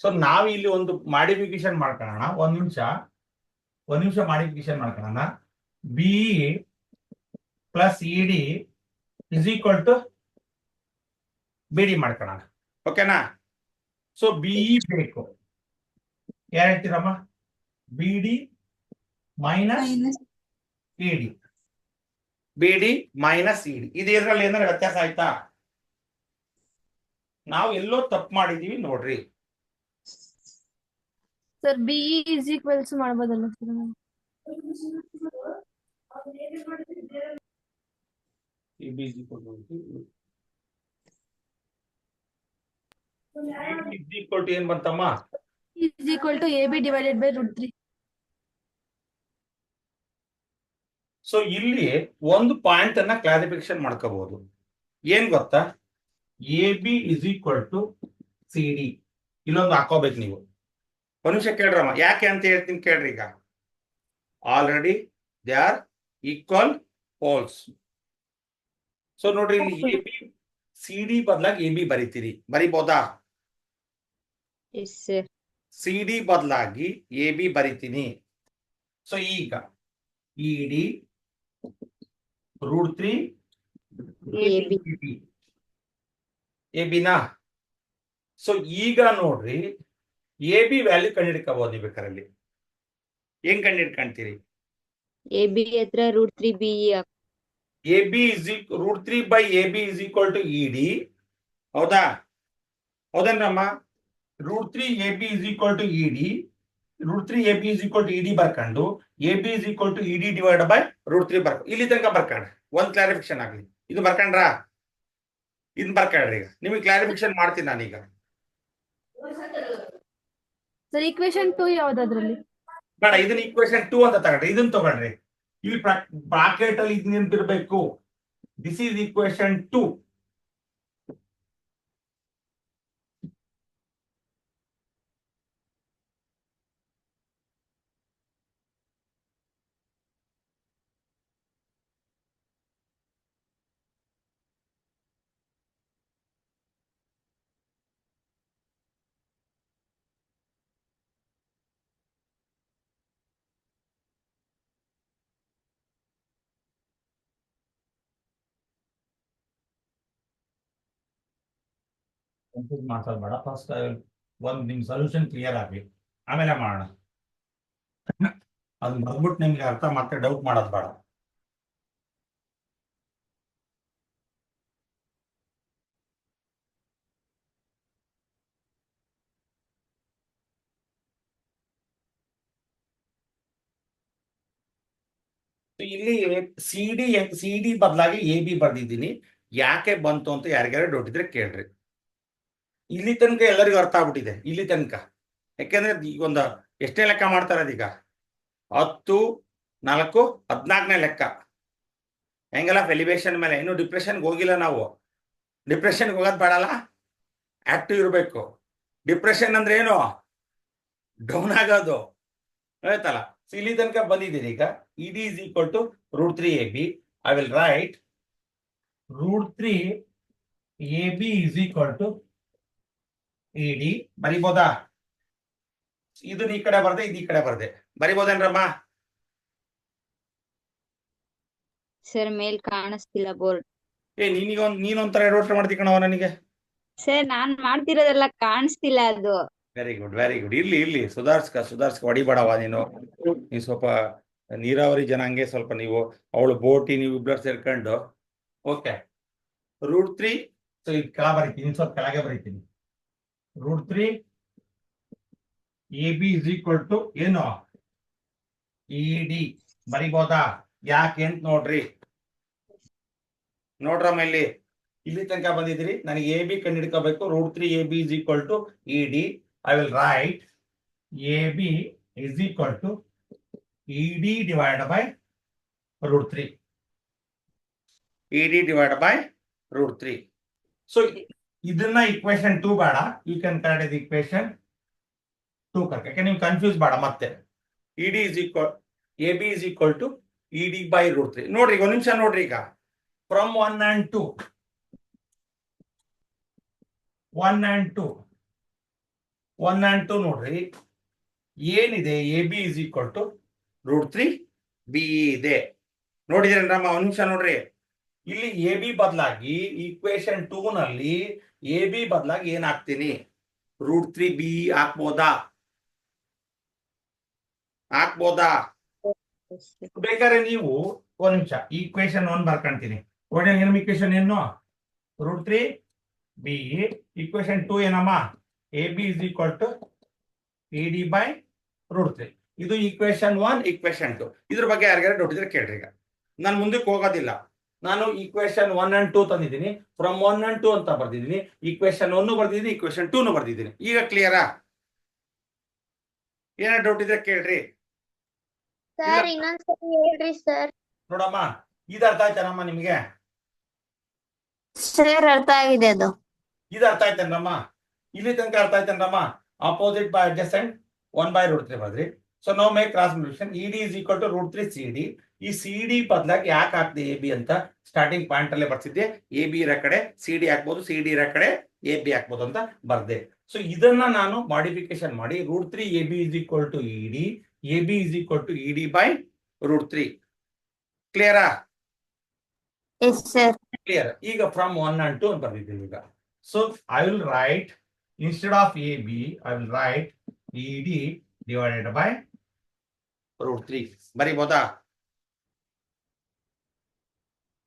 ಸೊ ನಾವ್ ಇಲ್ಲಿ ಒಂದು ಮಾಡಿಫಿಕೇಶನ್ ಮಾಡ್ಕೊಳ್ಳೋಣ. ಒಂದ್ ನಿಮಿಷ ಮಾಡಿಫಿಕೇಶನ್ ಮಾಡ್ಕೊಳ್ಳೋಣ. BE ಪ್ಲಸ್ ED = BD ಮಾಡ್ಕೊಳ್ಳೋಣ. ಓಕೆನಾ? ಸೊ BE ಬೇಕು. ಯಾರು ಹೇಳ್ತೀರಮ್ಮ? BD minus ED. BD minus ED. ಇದು ಇದ್ರಲ್ಲಿ ಏನಾದ್ರು ವ್ಯತ್ಯಾಸ ಆಯ್ತಾ? ನಾವು ಎಲ್ಲೋ ತಪ್ಪು ಮಾಡಿದೀವಿ ನೋಡ್ರಿ. ಸರ್ ಬಿಇ ಇಸ್ ಈಕ್ವಲ್ಸ್ ಮಾಡ್ಬೋದಲ್ಲ ಸರ್ ನಾವು? AB is equal to ಏನ್ ಬಂತಮ್ಮ? is equal to AB divided by √3. So ಇಲ್ಲಿ ಒಂದು ಪಾಯಿಂಟ್ ಅನ್ನ ಕ್ಲಾರಿಫಿಕೇಶನ್ ಮಾಡ್ಕೋಬಹುದು. ಏನ್ ಗೊತ್ತಾ? AB is equal to CD. ಇಲ್ಲೊಂದು ಹಾಕೋಬೇಕು ನೀವು. ಒಂದು ನಿಮಿಷ ಕೇಳ್ರಮ್ಮ, ಯಾಕೆ ಅಂತ ಹೇಳ್ತೀನಿ ಕೇಳ್ರಿ. ಈಗ already they are equal poles. So ನೋಡ್ರಿ, ಇಲ್ಲಿ AB CD ಬದಲಾಗಿ AB ಬರೀತೀರಿ, ಬರಿಬೋದಾ? CD ಬದಲಾಗಿ AB ಬರಿತೀನಿ. ಸೊ ಈಗ ED √3 ABನಾ? ಸೊ ಈಗ ನೋಡ್ರಿ, AB ವ್ಯಾಲ್ಯೂ ಕಂಡಿಡ್ಕೋಬಹುದು ನೀವು ಬೇಕಾರಲ್ಲಿ. ಹೆಂಗ್ ಕಂಡಿಡ್ಕೊಂತೀರಿ? AB ಹತ್ರ √3 BE AB is √3 by AB is equal to ED. ಹೌದಾ? ಹೌದೇನ್ರಮ್ಮ? √3 AB is equal to ED. √3 AB is equal to ED ಬರ್ಕೊಂಡು AB is equal to ED divided by √3 ಬರ್ಕೊಂಡು ಇಲ್ಲಿ ತನಕ ಬರ್ಕೊಂಡ್ರಿ. ಒಂದ್ ಕ್ಲಾರಿಫಿಕೇಶನ್ ಆಗ್ಲಿ. ಇದು ಬರ್ಕೊಂಡ್ರ? ಇದ್ ಬರ್ಕೊಂಡ್ರಿ. ಈಗ ನಿಮಗೆ ಕ್ಲಾರಿಫಿಕೇಶನ್ ಮಾಡ್ತೀನಿ ನಾನೀಗ. Sir equation 2 ಯಾವ್ದಾದ್ರಲ್ಲಿ? ಬೇಡ, ಇದನ್ನ ಈಕ್ವೇಶನ್ 2 ಅಂತ ತಗೊಂಡ್ರಿ. ಇದನ್ನ ತಗೊಂಡ್ರಿ. ಇಲ್ಲಿ ಬ್ರಾಕೆಟ್ ಅಲ್ಲಿ ಇದು ನೆನಪಿರ್ಬೇಕು. This is equation 2. ಮಾತಾಡ್ ಬೇಡ, ಫಸ್ಟ್ ಒಂದ್ ನಿಮ್ ಸೊಲ್ಯೂಷನ್ ಕ್ಲಿಯರ್ ಆಗ್ಲಿ, ಆಮೇಲೆ ಮಾಡೋಣ. ಅದನ್ನ ಬರ್ಬಿಟ್ಟು ನಿಮ್ಗೆ ಅರ್ಥ ಮತ್ತೆ ಡೌಟ್ ಮಾಡೋದು ಬೇಡ. ಇಲ್ಲಿ ಸಿಡಿ ಬದಲಾಗಿ AB ಬರ್ದಿದ್ದೀನಿ. ಯಾಕೆ ಬಂತು ಅಂತ ಯಾರಿಗಾರು ಡೌಟ್ ಇದ್ರೆ ಕೇಳ್ರಿ. ಇಲ್ಲಿ ತನಕ ಎಲ್ಲರಿಗೂ ಅರ್ಥ ಆಗ್ಬಿಟ್ಟಿದೆ, ಇಲ್ಲಿ ತನಕ. ಯಾಕೆಂದ್ರೆ ಈಗ ಒಂದು ಎಷ್ಟೇ ಲೆಕ್ಕ ಮಾಡ್ತಾರೆ ಅದೀಗ? 10, 4, 14ನೇ ಲೆಕ್ಕ. ಹೆಂಗೆಲ್ಲ ಎಲಿವೇಶನ್ ಮೇಲೆ. ಇನ್ನು ಡಿಪ್ರೆಷನ್ಗೆ ಹೋಗಿಲ್ಲ ನಾವು. ಡಿಪ್ರೆಷನ್ಗೆ ಹೋಗೋದು ಬೇಡಲ್ಲ, ಆಕ್ಟಿವ್ ಇರಬೇಕು. ಡಿಪ್ರೆಷನ್ ಅಂದ್ರೆ ಏನು? ಡೌನ್ ಆಗೋದು ಆಯ್ತಲ್ಲ. ಇಲ್ಲಿ ತನಕ ಬಂದಿದ್ದೀರಿ. ಈಗ ED is equal to √3 AB. I will write √3 AB is equal to ED. ಬರಿಬೋದಾ? ಇದನ್ನ ಈ ಕಡೆ ಬರ್ದೆ, ಇದು ಈ ಕಡೆ ಬರ್ದೆ. ಬರಿಬೋದೇನ್ರಮ್ಮ? ಸರ್ ಮೇಲ್ ಕಾಣಿಸ್ತಿಲ್ಲ ಬೋರ್ಡ್. ನೀನೊಂಥರ ಎಡವಟ್ರೆ ಮಾಡ್ತಿ ಕಣವ ನನಗೆ. ಸರ್ ನಾನ್ ಮಾಡ್ತಿರೋದೆಲ್ಲ ಕಾಣಿಸ್ತಿಲ್ಲ ಅದು. Very good, very good. ಇರ್ಲಿ ಸುಧಾರ್ಸ್ಕ ಹೊಡಿಬೇಡವ ನೀನು. ಸ್ವಲ್ಪ ನೀರಾವರಿ ಜನಾಂಗೆ ಸ್ವಲ್ಪ ನೀವು, ಅವಳು ಬೋಟಿ, ನೀವು ಇಬ್ಬರು ಸೇರ್ಕೊಂಡು. ಓಕೆ, √3. ಸೊ ಇದು ಕೆಳ ಬರೀತೀನಿ, ಸ್ವಲ್ಪ ಕೆಳಗೆ ಬರೀತೀನಿ. √3 AB is equal to ಏನು? ED. ಬರಿಬೋದಾ? ಯಾಕೆ ಅಂತ ನೋಡ್ರಿ. ನೋಡ್ರಮ್ಮ, ಇಲ್ಲಿ ತನಕ ಬಂದಿದ್ದೀರಿ. ನನಗೆ AB ಕಂಡು ಹಿಡ್ಕೋಬೇಕು. √3 AB is equal to ED. I will write AB is equal to ED divided by √3. ED divided by √3. So ಇದನ್ನ equation 2 ಬೇಡ, you can correct the equation 2 करके. ಯಾಕೆ ನೀವು ಕನ್ಫ್ಯೂಸ್ ಬೇಡ ಮತ್ತೆ. AB is equal to ED by √3. ನೋಡ್ರಿ, ಒಂದು ನಿಮಿಷ ನೋಡ್ರಿ. ಈಗ from 1 and 2 ನೋಡ್ರಿ, ಏನಿದೆ? AB is equal to √3 BE ಇದೆ. ನೋಡಿದ್ರೇನ್ರಮ್ಮ? ಒಂದು ನಿಮಿಷ ನೋಡ್ರಿ. ಇಲ್ಲಿ AB ಬದಲಾಗಿ ಈಕ್ವೇಶನ್ 2 ನಲ್ಲಿ AB ಬದಲಾಗಿ ಏನ್ ಹಾಕ್ತೀನಿ? √3 BE ಹಾಕ್ಬೋದಾ? ಬೇಕಾದ್ರೆ ನೀವು ಒಂದ್ ನಿಮಿಷ ಈಕ್ವೇಶನ್ 1 ಬರ್ಕೊಂತೀನಿ. ಈಕ್ವೇಶನ್ ಏನು? √3 BE. Equation 2 ಏನಮ್ಮ AB is equal to ED by root 3. ಇದು equation 1, equation 2. ಇದ್ರ ಬಗ್ಗೆ ಯಾರಿಗಾರ ಡೌಟ್ ಇದ್ರೆ ಕೇಳ್ರಿ. ಈಗ ನಾನು ಮುಂದಕ್ಕೆ ಹೋಗೋದಿಲ್ಲ. ನಾನು equation 1 and 2 ತಂದಿದ್ದೀನಿ. From 1 and 2 ಅಂತ ಬರ್ದಿದ್ದೀನಿ. equation 1 ಬರ್ದಿದ್ದೀನಿ, equation 2 ಬರ್ದಿದ್ದೀನಿ. ಈಗ ಕ್ಲಿಯರಾ? ಏನಾರ ಡೌಟ್ ಇದ್ರೆ ಕೇಳ್ರಿ. ಸರ್ ಇನ್ನೊಂದ್ಸರಿ ಹೇಳ್ರಿ ಸರ್. ನೋಡಮ್ಮ, ಇದು ಅರ್ಥ ಆಯ್ತಾನಮ್ಮ ನಿಮಗೆ? ಸರ್ ಅರ್ಥ ಆಗಿದೆ ಅದು. ಇದು ಅರ್ಥ ಆಯ್ತೇನ್ರಮ್ಮ? ಇಲ್ಲಿ ತನಕ ಅರ್ಥ ಆಯ್ತೇನ್ರಮ್ಮ? Opposite by adjacent 1 by root 3 ಬರ್ದ್ರಿ. So no make cross multiplication. ED is equal to root 3 CD. ಈ CD ಬದಲಾಗಿ ಯಾಕೆ ಹಾಕ್ದೆ AB ಅಂತ ಸ್ಟಾರ್ಟಿಂಗ್ ಪಾಯಿಂಟ್ ಅಲ್ಲೇ ಬರ್ತಿದ್ದೆ. AB ಇರೋ ಕಡೆ CD ಹಾಕ್ಬೋದು, CD ಇರೋ ಕಡೆ AB ಹಾಕ್ಬೋದು ಅಂತ ಬರ್ದೆ. ಸೊ ಇದನ್ನ ನಾನು ಮಾಡಿಫಿಕೇಶನ್ ಮಾಡಿ root 3 AB is equal to ED, AB is equal to ED by root 3. ಕ್ಲಿಯರಾ? Yes sir. ಕ್ಲಿಯರ್. ಈಗ ಫ್ರಮ್ 1 and 2 ಅಂತ ಬರ್ದಿದ್ದೀನಿ ಈಗ. So I will write instead of AB, I will write ED divided by root 3. ಬರೀಬೋದಾ?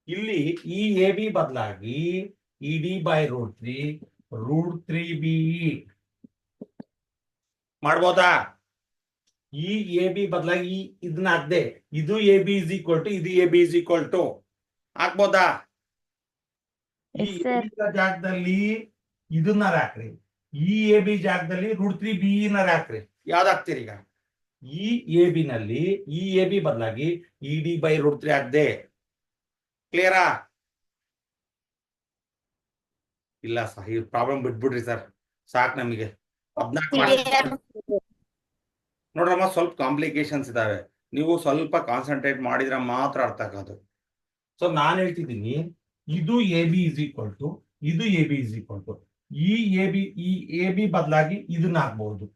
ಇಲ್ಲಿ ಈ AB ಬದಲಾಗಿ ED by root 3, root 3 BE ಮಾಡ್ಬೋದಾ? ಈ AB ಬದಲಾಗಿ ಇದನ್ನ ಹಾಕ್ದೆ. ಇದು AB is equal to ಇದು AB is equal to ಹಾಕ್ಬೋದಾ? ಈ Yes, sir. AB ಜಾಗದಲ್ಲಿ ಇದನ್ನ ಹಾಕ್ರಿ. ಈ AB ಜಾಗದಲ್ಲಿ ರೂಟ್ 3 BE ನ ಹಾಕ್ರಿ. ಯಾವ್ದು ಹಾಕ್ತೀರಿ ಈಗ? ಈ AB ನಲ್ಲಿ ಈ AB ಬದಲಾಗಿ ED by root 3 ಹಾಕ್ದೆ. ಕ್ಲಿಯರಾ? ಇಲ್ಲ ಸರ್, ಈ ಪ್ರಾಬ್ಲಮ್ ಬಿಟ್ಬಿಡ್ರಿ ಸರ್, ಸಾಕು ನಮಗೆ. 14 ನೋಡ್ರಮ್ಮ, ಸ್ವಲ್ಪ ಕಾಂಪ್ಲಿಕೇಶನ್ಸ್ ಇದಾವೆ. ನೀವು ಸ್ವಲ್ಪ ಕಾನ್ಸಂಟ್ರೇಟ್ ಮಾಡಿದ್ರೆ ಮಾತ್ರ ಅರ್ಥ ಆಗೋದು. ಸೊ ನಾನು ಹೇಳ್ತಿದ್ದೀನಿ, ಇದು AB is equal to ಇದು AB is equal to ಈ AB ಬದಲಾಗಿ ಇದನ್ನ ಹಾಕ್ಬಹುದು.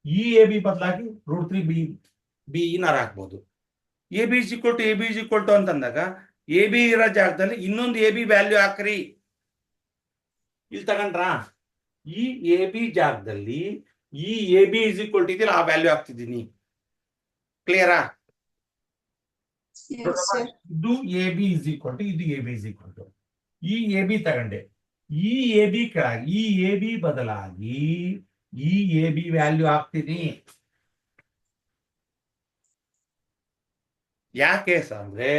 ಈ AB ಬದಲಾಗಿ ರೂಟ್ 3 BE ನ ಹಾಕ್ಬಹುದು. AB is equal to AB is equal to ಅಂತಂದಾಗ AB ಇರೋ ಜಾಗದಲ್ಲಿ ಇನ್ನೊಂದು AB ವ್ಯಾಲ್ಯೂ ಹಾಕ್ರಿ. ಇಲ್ಲಿ ತಗೊಂಡ್ರಾ? ಈ AB ಜಾಗದಲ್ಲಿ ಈ AB is equal to ಇದೆಯಲ್ಲ, ಆ ವ್ಯಾಲ್ಯೂ ಹಾಕ್ತಿದ್ದೀನಿ. ಕ್ಲಿಯರಾ? ಇದು AB is equal to ಇದು AB is equal to ಈ AB ತಗೊಂಡೆ. ಈ AB ಕೆಳಗೆ ಈ AB ಬದಲಾಗಿ ಈ AB ವ್ಯಾಲ್ಯೂ ಹಾಕ್ತೀನಿ. ಯಾಕೆ ಅಂದ್ರೆ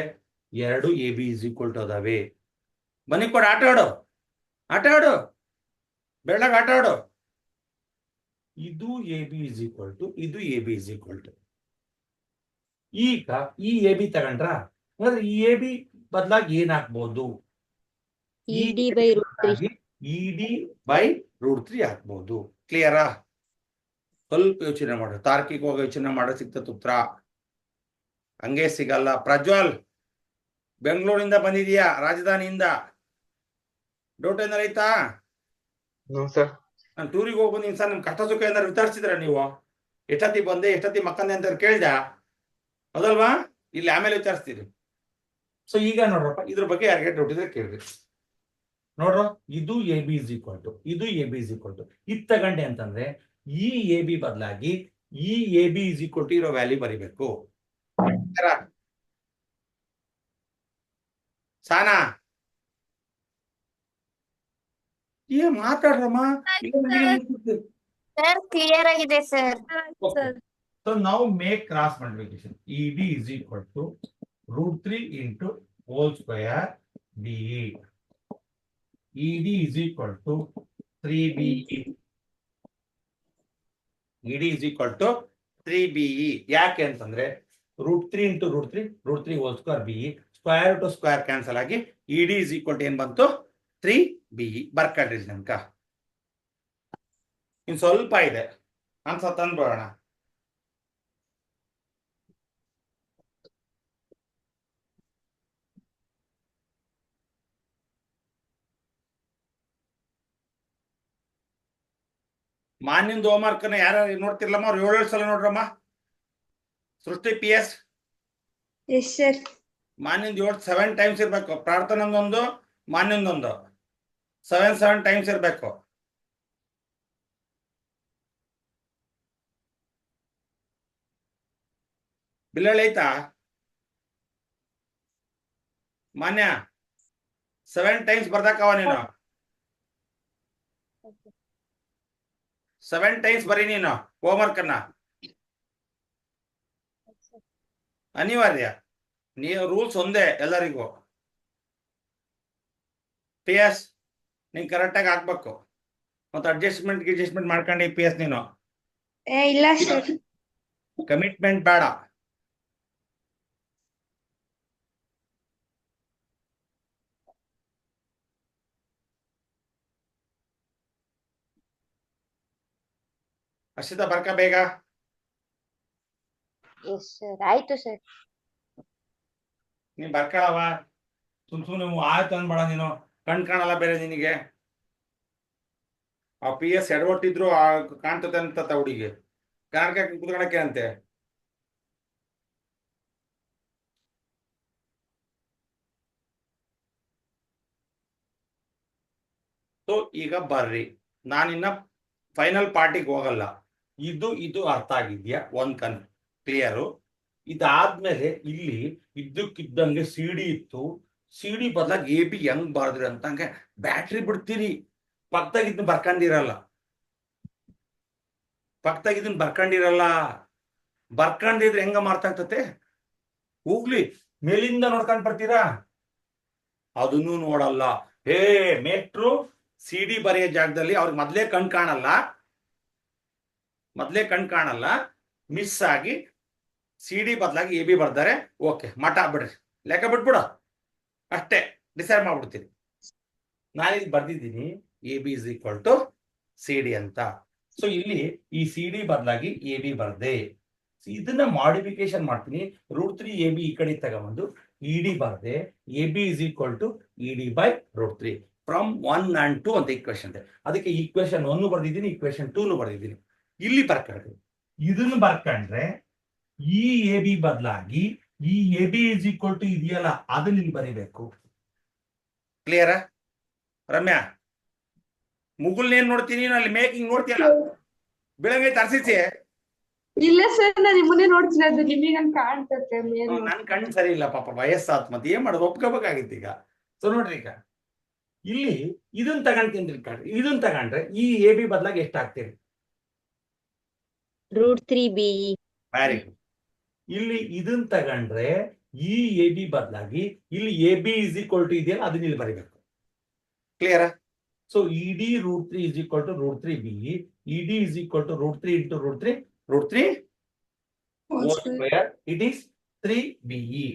ಎರಡು AB is equal to ಅದಾವೆ. ಮನೆ ಕೊಡ, ಆಟ ಆಡು, ಆಟ ಆಡು, ಬೆಳ್ಳಗೆ ಆಟ ಆಡು. ಇದು AB is equal to ಇದು AB is equal to ಈಗ ಈ AB ತಗೊಂಡ್ರ, ಅಂದ್ರೆ ಈ AB ಬದಲಾಗಿ ಏನ್ ಹಾಕ್ಬಹುದು? ED by root 3. ED by root 3 ಹಾಕ್ಬಹುದು. ಕ್ಲಿಯರಾ? ಸ್ವಲ್ಪ ಯೋಚನೆ ಮಾಡು, ತಾರ್ಕಿಕವಾಗಿ ಯೋಚನೆ ಮಾಡೋ ಸಿಗ್ತದೆ ಉತ್ತರ, ಹಂಗೆ ಸಿಗಲ್ಲ. ಪ್ರಜ್ವಲ್, ಬೆಂಗಳೂರಿಂದ ಬಂದಿದೀಯಾ, ರಾಜಧಾನಿಯಿಂದ. ಡೌಟ್ ಏನಾರ ಐತಾ? ನಾನು ಟೂರಿಗೆ ಹೋಗಿ ಬಂದಿನಿ ಸರ್, ನಿಮ್ ಕಷ್ಟ ಸುಖ ಏನಾರು ವಿಚಾರಿಸಿದ್ರ ನೀವು? ಎಷ್ಟೊತ್ತಿ ಬಂದೆ, ಎಷ್ಟೊತ್ತಿ ಮಕ್ಕಂದೆ ಅಂತ ಕೇಳ್ದ, ಹೌದಲ್ವಾ? ಇಲ್ಲಿ ಆಮೇಲೆ ವಿಚಾರಿಸ್ತೀರಿ. ಸೊ ಈಗ ನೋಡ್ರಪ್ಪ, ಇದ್ರ ಬಗ್ಗೆ ಯಾರಿಗೆ ಡೌಟ್ ಇದ್ರೆ ಕೇಳ್ರಿ. ನೋಡ್ರ, ಇದು AB is equal to ಇದು AB is equal to ಇದು ತಗೊಂಡೆ ಅಂತಂದ್ರೆ ಈ AB ಬದಲಾಗಿ ಈ AB is equal to ಇರೋ ವ್ಯಾಲ್ಯೂ ಬರಿಬೇಕು. ಸಾನಾ ಮಾತಾಡ್ರಮ್ಮ. ಸರ್ ಕ್ಲಿಯರ್ ಆಗಿದೆ sir. So now make cross multiplication. ED is equal to root 3 into whole square BE. ED is equal to 3BE. ED is equal to 3BE. ಯಾಕೆ ಅಂತಂದ್ರೆ root 3 into root 3 whole square BE. Square to square cancel ಆಗಿ ED is equal to ಏನ್ ಬಂತು? 3BE. ಬರ್ಕಡ್ರಿ ನಮ್ಕ. ಇನ್ ಸ್ವಲ್ಪ ಇದೆ, answer ತಂದ್ಬಿಡೋಣ. ಮಾನ್ಯಂದು homework ಯಾರು ನೋಡ್ತಿರ್ಲಮ್ಮ? ಅವ್ರು 7 ಸಲ ನೋಡ್ರಮ್ಮ. ಸೃಷ್ಟಿ PS ಎಸ್ ಸರ್. ಮಾನ್ಯಂದು 7 ಟೈಮ್ಸ್ ಇರ್ಬೇಕು. ಪ್ರಾರ್ಥನೊಂದೊಂದು, ಮಾನ್ಯಂದೊಂದು 7 ಟೈಮ್ಸ್ ಇರ್ಬೇಕು. ಬಿಲ್ಲಳ್ಳಿ ಐತಾ ಮಾನ್ಯ? 7 ಟೈಮ್ಸ್ ಬರ್ದಾಕವ ನೀನು. 7 ಟೈಮ್ಸ್ ಬರೀ ನೀನು ಹೋಮ್ವರ್ಕ್ ಅನ್ನ ಅನಿವಾರ್ಯ. ನೀವು ರೂಲ್ಸ್ ಒಂದೇ ಎಲ್ಲರಿಗೂ. ಪಿ ಎಸ್ ನೀನ್ ಕರೆಕ್ಟಾಗಿ ಹಾಕ್ಬೇಕು. ಮತ್ತೆ ಅಡ್ಜಸ್ಟ್ಮೆಂಟ್ ಮಾಡ್ಕೊಂಡು ಪಿ ಎಸ್ ನೀನು ಇಲ್ಲ ಸರ್. ಕಮಿಟ್ಮೆಂಟ್ ಬೇಡ. ಅರ್ಷಿತಾ ಬರ್ಕ ಬೇಗ. ಎಸ್ ಸರ್, ಆಯ್ತು ಸರ್. ನೀನ್ ಬರ್ಕೊಳವ. ಸುಮ್ನೆ ಆಯ್ತು ಅನ್ಬೇಡ ನೀನು. ಕಣ್ ಕಾಣಲ್ಲ ಬೇರೆ ನಿನಗೆ. ಆ ಪಿ ಎಸ್ ಎಡವಟ್ಟಿದ್ರು ಕಾಣ್ತದೆ ಅಂತ ಹುಡುಗಿ ಕನ್ನಡಕ ಕುತ್ಕೊಳಕ್ಕೆ ಅಂತೆ. ಸೊ ಈಗ ಬರ್ರಿ, ನಾನಿನ್ನ ಫೈನಲ್ ಪಾರ್ಟಿಗೆ ಹೋಗಲ್ಲ. ಇದು ಅರ್ಥ ಆಗಿದ್ಯಾ? ಒಂದ್ ಕ್ಲಿಯರು. ಇದಾದ್ಮೇಲೆ ಇಲ್ಲಿ ಇದ್ದಕ್ಕಿದ್ದಂಗೆ ಸಿ ಡಿ ಇತ್ತು. ಸಿ ಡಿ ಬದಲಾಗಿ ಎ ಬಿ ಹೆಂಗ್ ಬಾರ್ದ್ರಿ ಅಂತಂಗೆ ಬ್ಯಾಟ್ರಿ ಬಿಡ್ತೀರಿ. ಪಕ್ಕದಾಗಿದ್ದನ್ನ ಬರ್ಕೊಂಡಿರಲ್ಲ. ಬರ್ಕೊಂಡಿದ್ರೆ ಹೆಂಗ ಮಾರ್ತಾಗ್ತತೆ? ಹೋಗ್ಲಿ, ಮೇಲಿಂದ ನೋಡ್ಕೊಂಡ್ ಬರ್ತೀರಾ? ಅದನ್ನು ನೋಡಲ್ಲ. ಹೇ ಮೇಟ್ರು, ಸಿ ಡಿ ಬರೆಯೋ ಜಾಗದಲ್ಲಿ ಅವ್ರಿಗೆ ಮೊದ್ಲೇ ಕಣ್ ಕಾಣಲ್ಲ. ಮಿಸ್ ಆಗಿ ಸಿ ಡಿ ಬದಲಾಗಿ ಎ ಬಿ ಬರ್ತಾರೆ. ಓಕೆ, ಮಠ ಬಿಡ್ರಿ, ಲೆಕ್ಕ ಬಿಟ್ಬಿಡು. ಅಷ್ಟೇ ಡಿಸೈಡ್ ಮಾಡ್ಬಿಡ್ತೀನಿ. ನಾನಿಲ್ಲಿ ಬರ್ದಿದ್ದೀನಿ A B is equal to C D ಅಂತ. ಸೊ ಇಲ್ಲಿ ಈ ಸಿ ಡಿ ಬದಲಾಗಿ ಎ ಬಿ ಬರ್ದೆ. ಇದನ್ನ ಮಾಡಿಫಿಕೇಶನ್ ಮಾಡ್ತೀನಿ. √3 ಎ ಬಿ ಈ ಕಡೆ ತಗೊಂಬಂದು ಇ ಡಿ ಬರ್ದೆ. A B is equal to E D by √3 from 1 and 2 ಅಂತ ಈಕ್ವೇಶನ್ ಇದೆ. ಅದಕ್ಕೆ ಈಕ್ವೇಶನ್ 1 ಬರ್ದಿದ್ದೀನಿ, ಈಕ್ವೇಶನ್ 2 ಬರ್ದಿದ್ದೀನಿ. ಇಲ್ಲಿ ಬರ್ಕೊಂಡ್ರೆ ಇದನ್ನು ಬರ್ಕೊಂಡ್ರೆ ಈ ಎ ಬಿ ಬದಲಾಗಿ ಈ A B is equal to ಇದೆಯಲ್ಲ ಅದನ್ನ ಇಲ್ಲಿ ಬರೀಬೇಕು. ಕ್ಲಿಯರಾ ರಮ್ಯಾ? ಮುಗುಲ್ನೇನ್ ನೋಡ್ತೀನಿ, ಅಲ್ಲಿ ಮೇಕಿಂಗ್ ನೋಡ್ತೀಯಲ್ಲ, ಬೆಳಗ್ಗೆ ತರ್ಸಿಸಿ. ಇಲ್ಲ ಸರ್, ನಾನು ನಿಮ್ಮನ್ನೇ ನೋಡ್ತೀನಿ. ಅದು ನಿಮಗೆ ನನ್ ಕಾಣ್ತತೆ. ನನ್ ಕಣ್ಣು ಸರಿ ಇಲ್ಲ ಪಾಪ, ವಯಸ್ಸಾತ್. ಮತ್ತೆ ಏನ್ ಮಾಡೋದು, ಒಪ್ಕೋಬೇಕಾಗಿತ್ತು ಈಗ. ಸೊ ನೋಡ್ರಿ, ಈಗ ಇಲ್ಲಿ ಇದನ್ನ ತಗೊಂಡ್ತೀನಿ. ಇದನ್ನ ತಗೊಂಡ್ರೆ ಈ ಎ ಬಿ ಬದಲಾಗಿ ಎಷ್ಟು ಹಾಕ್ತೀರಿ? √3 BE. Very good. ಇಲ್ಲಿ ಇದನ್ನ ತಗೊಂಡ್ರೆ ಈ ಎ ಬಿ ಬದಲಾಗಿ ಇಲ್ಲಿ A B is equal to ಇದೆಯಲ್ಲ ಅದನ್ನ ಇಲ್ಲಿ ಬರೀಬೇಕು. ಕ್ಲಿಯರಾ? So E D √3 is equal to √3 BE. E D is equal to √3 into √3 whole square. It is 3 BE.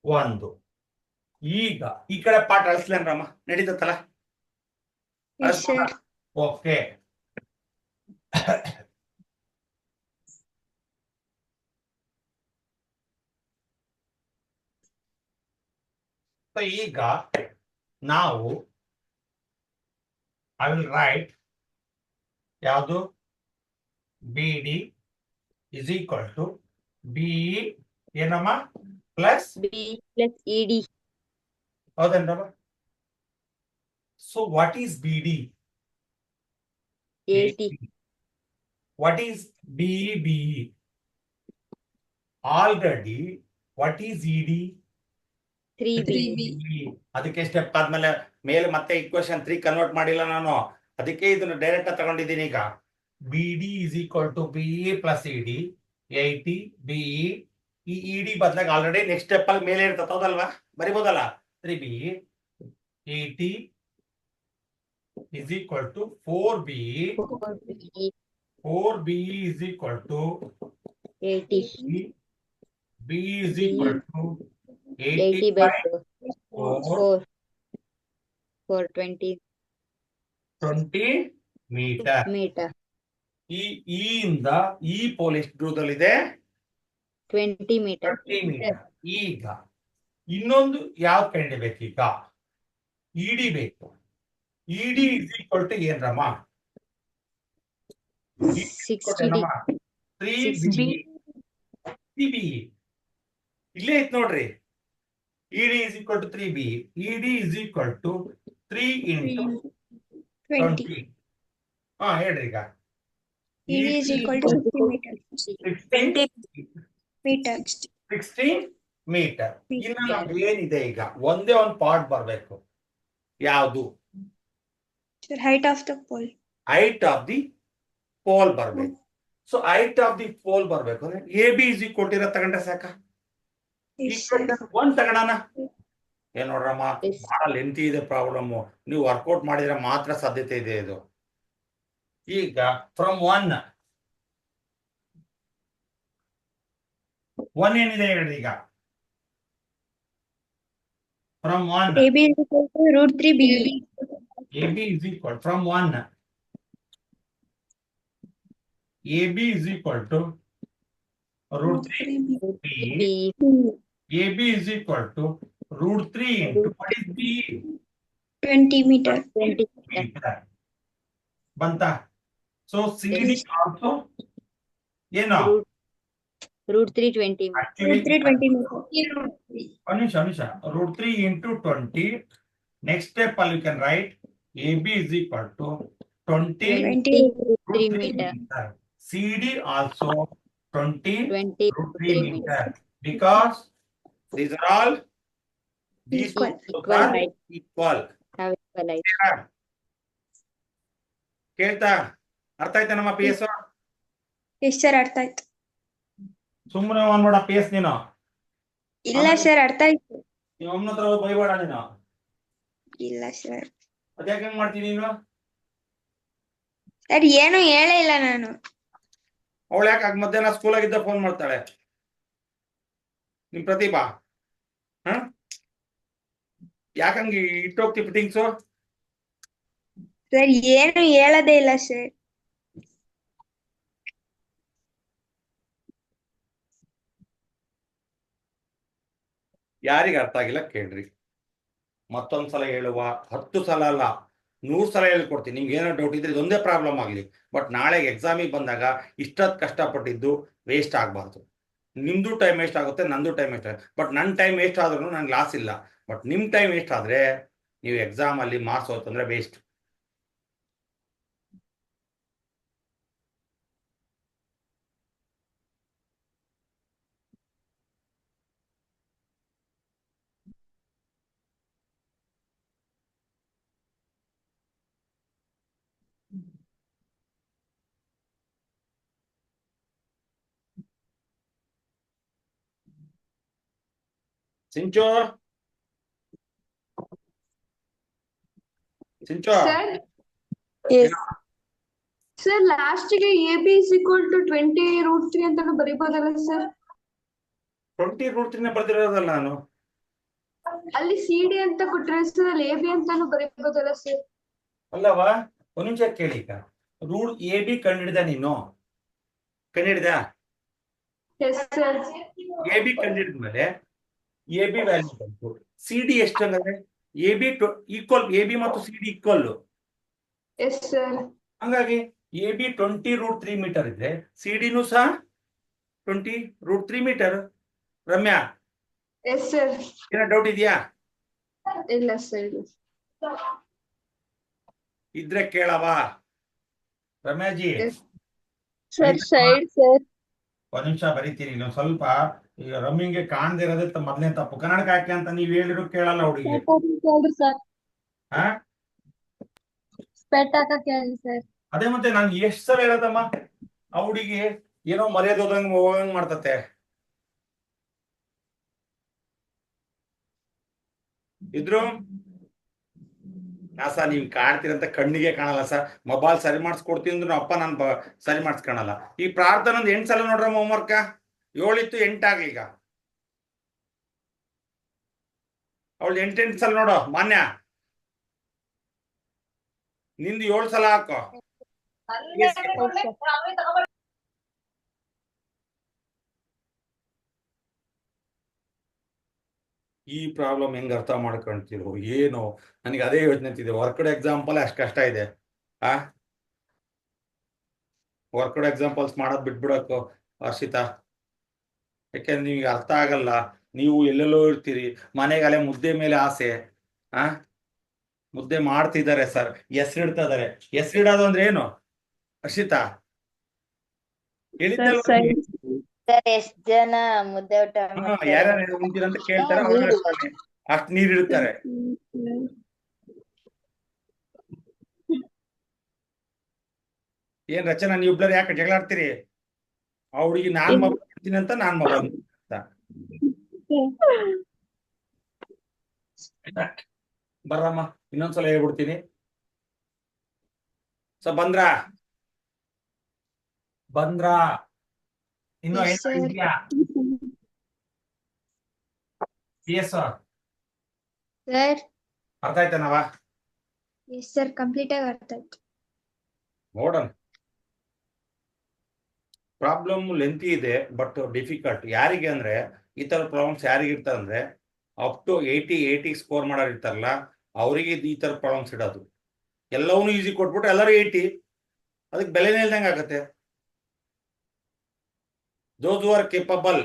ಒಂದು. ಈಗ ಈ ಕಡೆ ಪಾಠ ಅಳಿಸ್ಲೇನ್ರಮ್ಮ, ನಡೀತತ್ತಲ್ಲ? ಓಕೆ. ಈಗ ನಾವು ಐ ವಿಲ್ ರೈಟ್ ಯಾವುದು? B D is equal to BE ಏನಮ್ಮ ಪ್ಲಸ್ BE plus ED. ಹೌದೇನ್ರಮ್ಮ? So what is B D? 80. What is BE? Already, what is ED? 3 BE. ಅದಕ್ಕೆ ಸ್ಟೆಪ್ ಆದ್ಮೇಲೆ ಮೇಲೆ ಮತ್ತೆ ಇಕ್ವೇಶನ್ 3 ಕನ್ವರ್ಟ್ ಮಾಡಿಲ್ಲ ನಾನು. ಅದಕ್ಕೆ ಇದನ್ನು ಡೈರೆಕ್ಟ್ ತಗೊಂಡಿದ್ದೀನಿ. ಈಗ B D is equal to BE plus E D 80 BE. ಈ ಇ ಡಿ ಬದಲಾಗಿ ಆಲ್ರೆಡಿ ನೆಕ್ಸ್ಟ್ ಸ್ಟೆಪ್ ಅಲ್ಲಿ ಮೇಲೆ ಇರ್ತದೆ, ಹೌದಲ್ವಾ? ಬರಿಬೋದಲ್ಲ? 3 BE 80 is equal to 4 BE. 4 BE is equal to 80. BE is equal to 80 by 4. 20 meter. ಈ ಇಂದ ಈ ಪೋಲ್ ಎಷ್ಟು ದೂರದಲ್ಲಿದೆ? 20 meter. 30 meter. ಈಗ ಇನ್ನೊಂದು ಯಾವ್ದು ಕಂಡಿಬೇಕು? ಈಗ ಇಡಿ ಬೇಕು. ಇಡಿ ಇಸ್ ಈಕ್ವಲ್ ಟು ಏನ್ರಮ್ಮ? 60. 3 BE. ಇಲ್ಲೇ ಐತ್ ನೋಡ್ರಿ. ED is equal to 3 BE. ED is equal to 3 into 20. ಹಾ ಹೇಳ್ರಿ. ಈಗ ED is equal to 50 meter. 60 meter. ಇನ್ನು ನಮ್ಗೆ ಏನಿದೆ? ಈಗ ಒಂದೇ ಒಂದು ಪಾರ್ಟ್ ಬರ್ಬೇಕು. ಯಾವುದು? Height of the pole. Height of the pole ಬರ್ಬೇಕು. So height of the pole ಬರ್ಬೇಕು ಅಂದ್ರೆ A B is equal to ಇರೋ ತಗೊಂಡ್ರೆ ಸಾಕ. ಒಂದ್ ತಗೋಣ. ಏನ್ ನೋಡ್ರಮ್ಮ, ಬಹಳ ಲೆಂತಿ ಇದೆ ಪ್ರಾಬ್ಲಮ್. ನೀವು ವರ್ಕೌಟ್ ಮಾಡಿದ್ರೆ ಮಾತ್ರ ಸಾಧ್ಯತೆ ಇದೆ ಇದು. ಈಗ ಫ್ರಮ್ ಒನ್ ಏನಿದೆ ಹೇಳ್ರಿ ಈಗ. From one AB is equal to √3 BE. AB is equal from 1. AB is equal to √3 B. AB is equal to √3 into what is B? 20 meter. 20 meter. Banta. So CD also, you know, √3 20 actually, √3 20 meter. Anisha, √3 into 20. Next step, you can write AB is equal to 20 √3 √3 meter. meter. CD also 20 20 √3 meter. Because these are all these Equal. Equal are height. equal. Have equal height. ಕೇಳ್ತಾ ಅರ್ಥ ಆಯ್ತಾ ನಮ್ಮ P S? Yes sir, ಅರ್ಥ ಆಯ್ತು. ಸುಮ್ಮನೆ ನೋಡ P S ನೀನು. ಇಲ್ಲ ಸರ್, ಅರ್ಥ ಆಯ್ತು. ನಿಮ್ಮ ಅಮ್ಮನ ಹತ್ರ ಹೋಗಿ ಬೈಬೇಡ ನೀನು. ಇಲ್ಲ ಸರ್. ಅದ್ಯಾಕೆ ಹೆಂಗ್ ಮಾಡ್ತೀನಿ ನೀನು? ಸರ್ ಏನು ಹೇಳೇ ಇಲ್ಲ ನಾನು. ಅವಳು ಯಾಕೆ ಮಧ್ಯಾಹ್ನ ಸ್ಕೂಲಾಗಿದ್ದ ಫೋನ್ ಮಾಡ್ತಾಳೆ ನಿಮ್ ಪ್ರತಿಭಾ? ಯಾಕಂಗೆ ಇಟ್ಟೋಗ್ತಿ ಫಿಟ್ಟಿಂಗ್ಸು? ಸರ್ ಏನು ಹೇಳದೇ ಇಲ್ಲ ಸರ್. ಯಾರಿಗೆ ಅರ್ಥ ಆಗಿಲ್ಲ ಕೇಳ್ರಿ, ಮತ್ತೊಂದ್ಸಲ ಹೇಳುವ. 10 ಸಲ ಅಲ್ಲ, 100 ಸಲ ಹೇಳ್ಕೊಡ್ತೀನಿ. ನಿಮ್ಗೆ ಏನೋ ಡೌಟ್ ಇದ್ರೆ ಇದೊಂದೇ ಪ್ರಾಬ್ಲಮ್ ಆಗಲಿ, ಬಟ್ ನಾಳೆಗೆ ಎಕ್ಸಾಮಿಗೆ ಬಂದಾಗ ಇಷ್ಟೊತ್ತು ಕಷ್ಟಪಟ್ಟಿದ್ದು ವೇಸ್ಟ್ ಆಗಬಾರ್ದು. ನಿಮ್ದು ಟೈಮ್ ವೇಸ್ಟ್ ಆಗುತ್ತೆ, ನಂದು ಟೈಮ್ ವೇಸ್ಟ್ ಆಗುತ್ತೆ. ಬಟ್ ನನ್ನ ಟೈಮ್ ವೇಸ್ಟ್ ಆದ್ರೂ ನಂಗೆ ಲಾಸ್ ಇಲ್ಲ. ಬಟ್ ನಿಮ್ಮ ಟೈಮ್ ವೇಸ್ಟ್ ಆದ್ರೆ ನೀವು ಎಕ್ಸಾಮ್ ಅಲ್ಲಿ ಮಾರ್ಕ್ಸ್ ಹೋಯ್ತಂದ್ರೆ ವೇಸ್ಟ್. ಸಿಂಚು ಸರ್ ಲಾಸ್ಟಿಗೆ AB is equal to 20 √3 ಅಂತಾನು ಬರೀಬಹುದಲ್ಲ ಸರ್? 20 √3 ಬರ್ದಿರೋದಲ್ಲ ನಾನು. ಅಲ್ಲಿ CD ಅಂತ ಕೊಟ್ಟರೆ ಸರ್, ಅಲ್ಲಿ AB ಅಂತಾನು ಬರೀಬಹುದಲ್ಲ ಸರ್? ಅಲ್ಲವಾ, ಒಂದ್ ನಿಮಿಷ ಕೇಳಿ. ಈಗ ರೂಲ್ ಎ ಬಿ ಕಂಡಿಡ್ದ ನೀನು? ಕಂಡಿಡ್ದ? Yes sir. ಎ ಬಿ ಕಂಡಿಡಿದ್ಮೇಲೆ ಎ ಬಿ ವ್ಯಾಲ್ಯೂ ಬಂತು. ಸಿ ಡಿ ಎಷ್ಟು ಅಂದ್ರೆ A B equal, A B ಮತ್ತು C D equal. Yes sir. ಹಂಗಾಗಿ ಎ ಬಿ 20 √3 ಮೀಟರ್ ಇದ್ರೆ ಸಿ ಡಿನೂ ಸಹ 20 √3 ಮೀಟರ್. Ramya, yes sir. ಏನೋ ಡೌಟ್ ಇದೆಯಾ? ಇಲ್ಲ ಸರ್. ಇದ್ರೆ ಕೇಳವಾ ರಮ್ಯಾಜಿ? Sir side sir. ಒಂದ್ ನಿಮಿಷ ಬರೀತೀನಿ. ಇನ್ನೊಂದ್ ಸ್ವಲ್ಪ ಈಗ ರಮ್ಮಿಂಗೆ ಕಾಣದೇ ಇರೋದೇ ಮೊದಲನೇ ತಪ್ಪು. ಕನ್ನಡಕ ಹಾಕಿ ಅಂತ ನೀವ್ ಹೇಳಿದ್ರು ಕೇಳಲ್ಲ ಹುಡುಗಿ. ಸರ್ ಹಾ, ಸ್ಪೆಟ್ ಹಾಕಕ್ ಹೇಳಿ ಸರ್. ಅದೇ ಮತ್ತೆ ನಾನು ಎಷ್ಟ್ ಸಲ ಹೇಳದಮ್ಮ, ಆ ಹುಡುಗಿ ಏನೋ ಮರ್ಯಾದೆ ಹೋದಂಗ್ ಮಾಡ್ತತೆ. ಇದ್ರು ನಾ ಸರ್ ನೀವ್ ಕಾಡ್ತೀರಂತ ಕಣ್ಣಿಗೆ ಕಾಣಲ್ಲ ಸರ್. ಮೊಬೈಲ್ ಸರಿ ಮಾಡಿಸ್ಕೊಡ್ತೀನಿ ಅಂದ್ರೆ ಅಪ್ಪ ನಾನು ಸರಿ ಮಾಡಿಸ್ಕೊಳಲ್ಲ. ಈ ಪ್ರಾರ್ಥನೆ ಒಂದು 8 ಸಲ ನೋಡ್ರಮ್ಮ ಹೋಮ್ವರ್ಕ. 7 ಇತ್ತು 8 ಆಗ್ಲಿ. ಈಗ ಅವಳು 8 ಸಲ ನೋಡು. ಮಾನ್ಯ ನಿಂದು 7 ಸಲ ಹಾಕೋ. ಈ ಪ್ರಾಬ್ಲಮ್ ಹೆಂಗ್ ಅರ್ಥ ಮಾಡ್ಕೊಂತಿರೋ ಏನು? ನನಗೆ ಅದೇ ಯೋಚನೆ ಅಂತಿದೆ. ವರ್ಕ್ಡ್ ಎಕ್ಸಾಂಪಲ್ ಅಷ್ಟು ಕಷ್ಟ ಇದೆ. ವರ್ಕ್ಡ್ ಎಕ್ಸಾಂಪಲ್ಸ್ ಮಾಡೋದ್ ಬಿಟ್ಬಿಡಕ್ಕೋ ಹರ್ಷಿತಾ. ಯಾಕೆಂದ್ರೆ ನಿಮ್ಗೆ ಅರ್ಥ ಆಗಲ್ಲ. ನೀವು ಎಲ್ಲೆಲ್ಲೋ ಇರ್ತೀರಿ, ಮನೆಗಾಲೆ ಮುದ್ದೆ ಮೇಲೆ ಆಸೆ. ಮುದ್ದೆ ಮಾಡ್ತಿದ್ದಾರೆ ಸರ್, ಹೆಸರಿಡ್ತಾ ಇದಾರೆ. ಹೆಸರಿಡೋದು ಅಂದ್ರೆ ಏನು ಹರ್ಷಿತಾ? ಹೇಳಿದ್ದಲ್ಲ ಸರ್ ಸರ್ ಎಷ್ಟ್ ಜನ ಮುದ್ದೆ ಊಟ ಯಾರ್ಯಾರು ಉಂತೀರ ಅಂತ ಕೇಳ್ತಾರೆ. ಅಷ್ಟು ನೀರ್ ಇಡ್ತಾರೆ. ಏನ್ ರಚನಾ ನೀವಿಬ್ಲರ್ ಯಾಕೆ ಜಗಳ ಆಡ್ತೀರಿ? ಆ ಹುಡುಗಿ ನಾನ್ ಮೊಬೈಲ್ ಮಾಡ್ತೀನಿ ಅಂತ ನಾನ್ ಮೊಬೈಲ್ ಅಂತ. ಬರ್ರಮ್ಮ ಇನ್ನೊಂದ್ಸಲ ಹೇಳ್ಬಿಡ್ತೀನಿ. ಸೊ ಬಂದ್ರಾ ಇನ್ನು Yes, sir. ಇದೆಯಾ? ಎಸ್ Sir, ಅರ್ಥ ಆಯ್ತಾನವ? yes, sir. Complete ಆಗಿ ಅರ್ಥ ಆಯ್ತು. ನೋಡೋಣ. ಪ್ರಾಬ್ಲಮ್ ಲೆಂತಿ ಇದೆ ಬಟ್ ಡಿಫಿಕಲ್ಟ್. ಯಾರಿಗೆ ಅಂದ್ರೆ ಈ ತರ ಪ್ರಾಬ್ಲಮ್ಸ್ ಯಾರಿಗೆ ಇರ್ತಾರೆ ಅಂದ್ರೆ ಅಪ್ ಟು 80 ಸ್ಕೋರ್ ಮಾಡೋರು ಇರ್ತಾರಲ್ಲ ಅವರಿಗೆ ಈ ತರ ಪ್ರಾಬ್ಲಮ್ಸ್ ಇಡೋದು. ಎಲ್ಲವನ್ನೂ ಈಸಿ ಕೊಟ್ಬಿಟ್ರೆ ಎಲ್ಲರೂ 80, ಅದಕ್ಕೆ ಬೆಲೆನೇ ಇಲ್ದಂಗೆ ಆಗತ್ತೆ. ದೋಸ್ ಆರ್ ಕೇಪಬಲ್,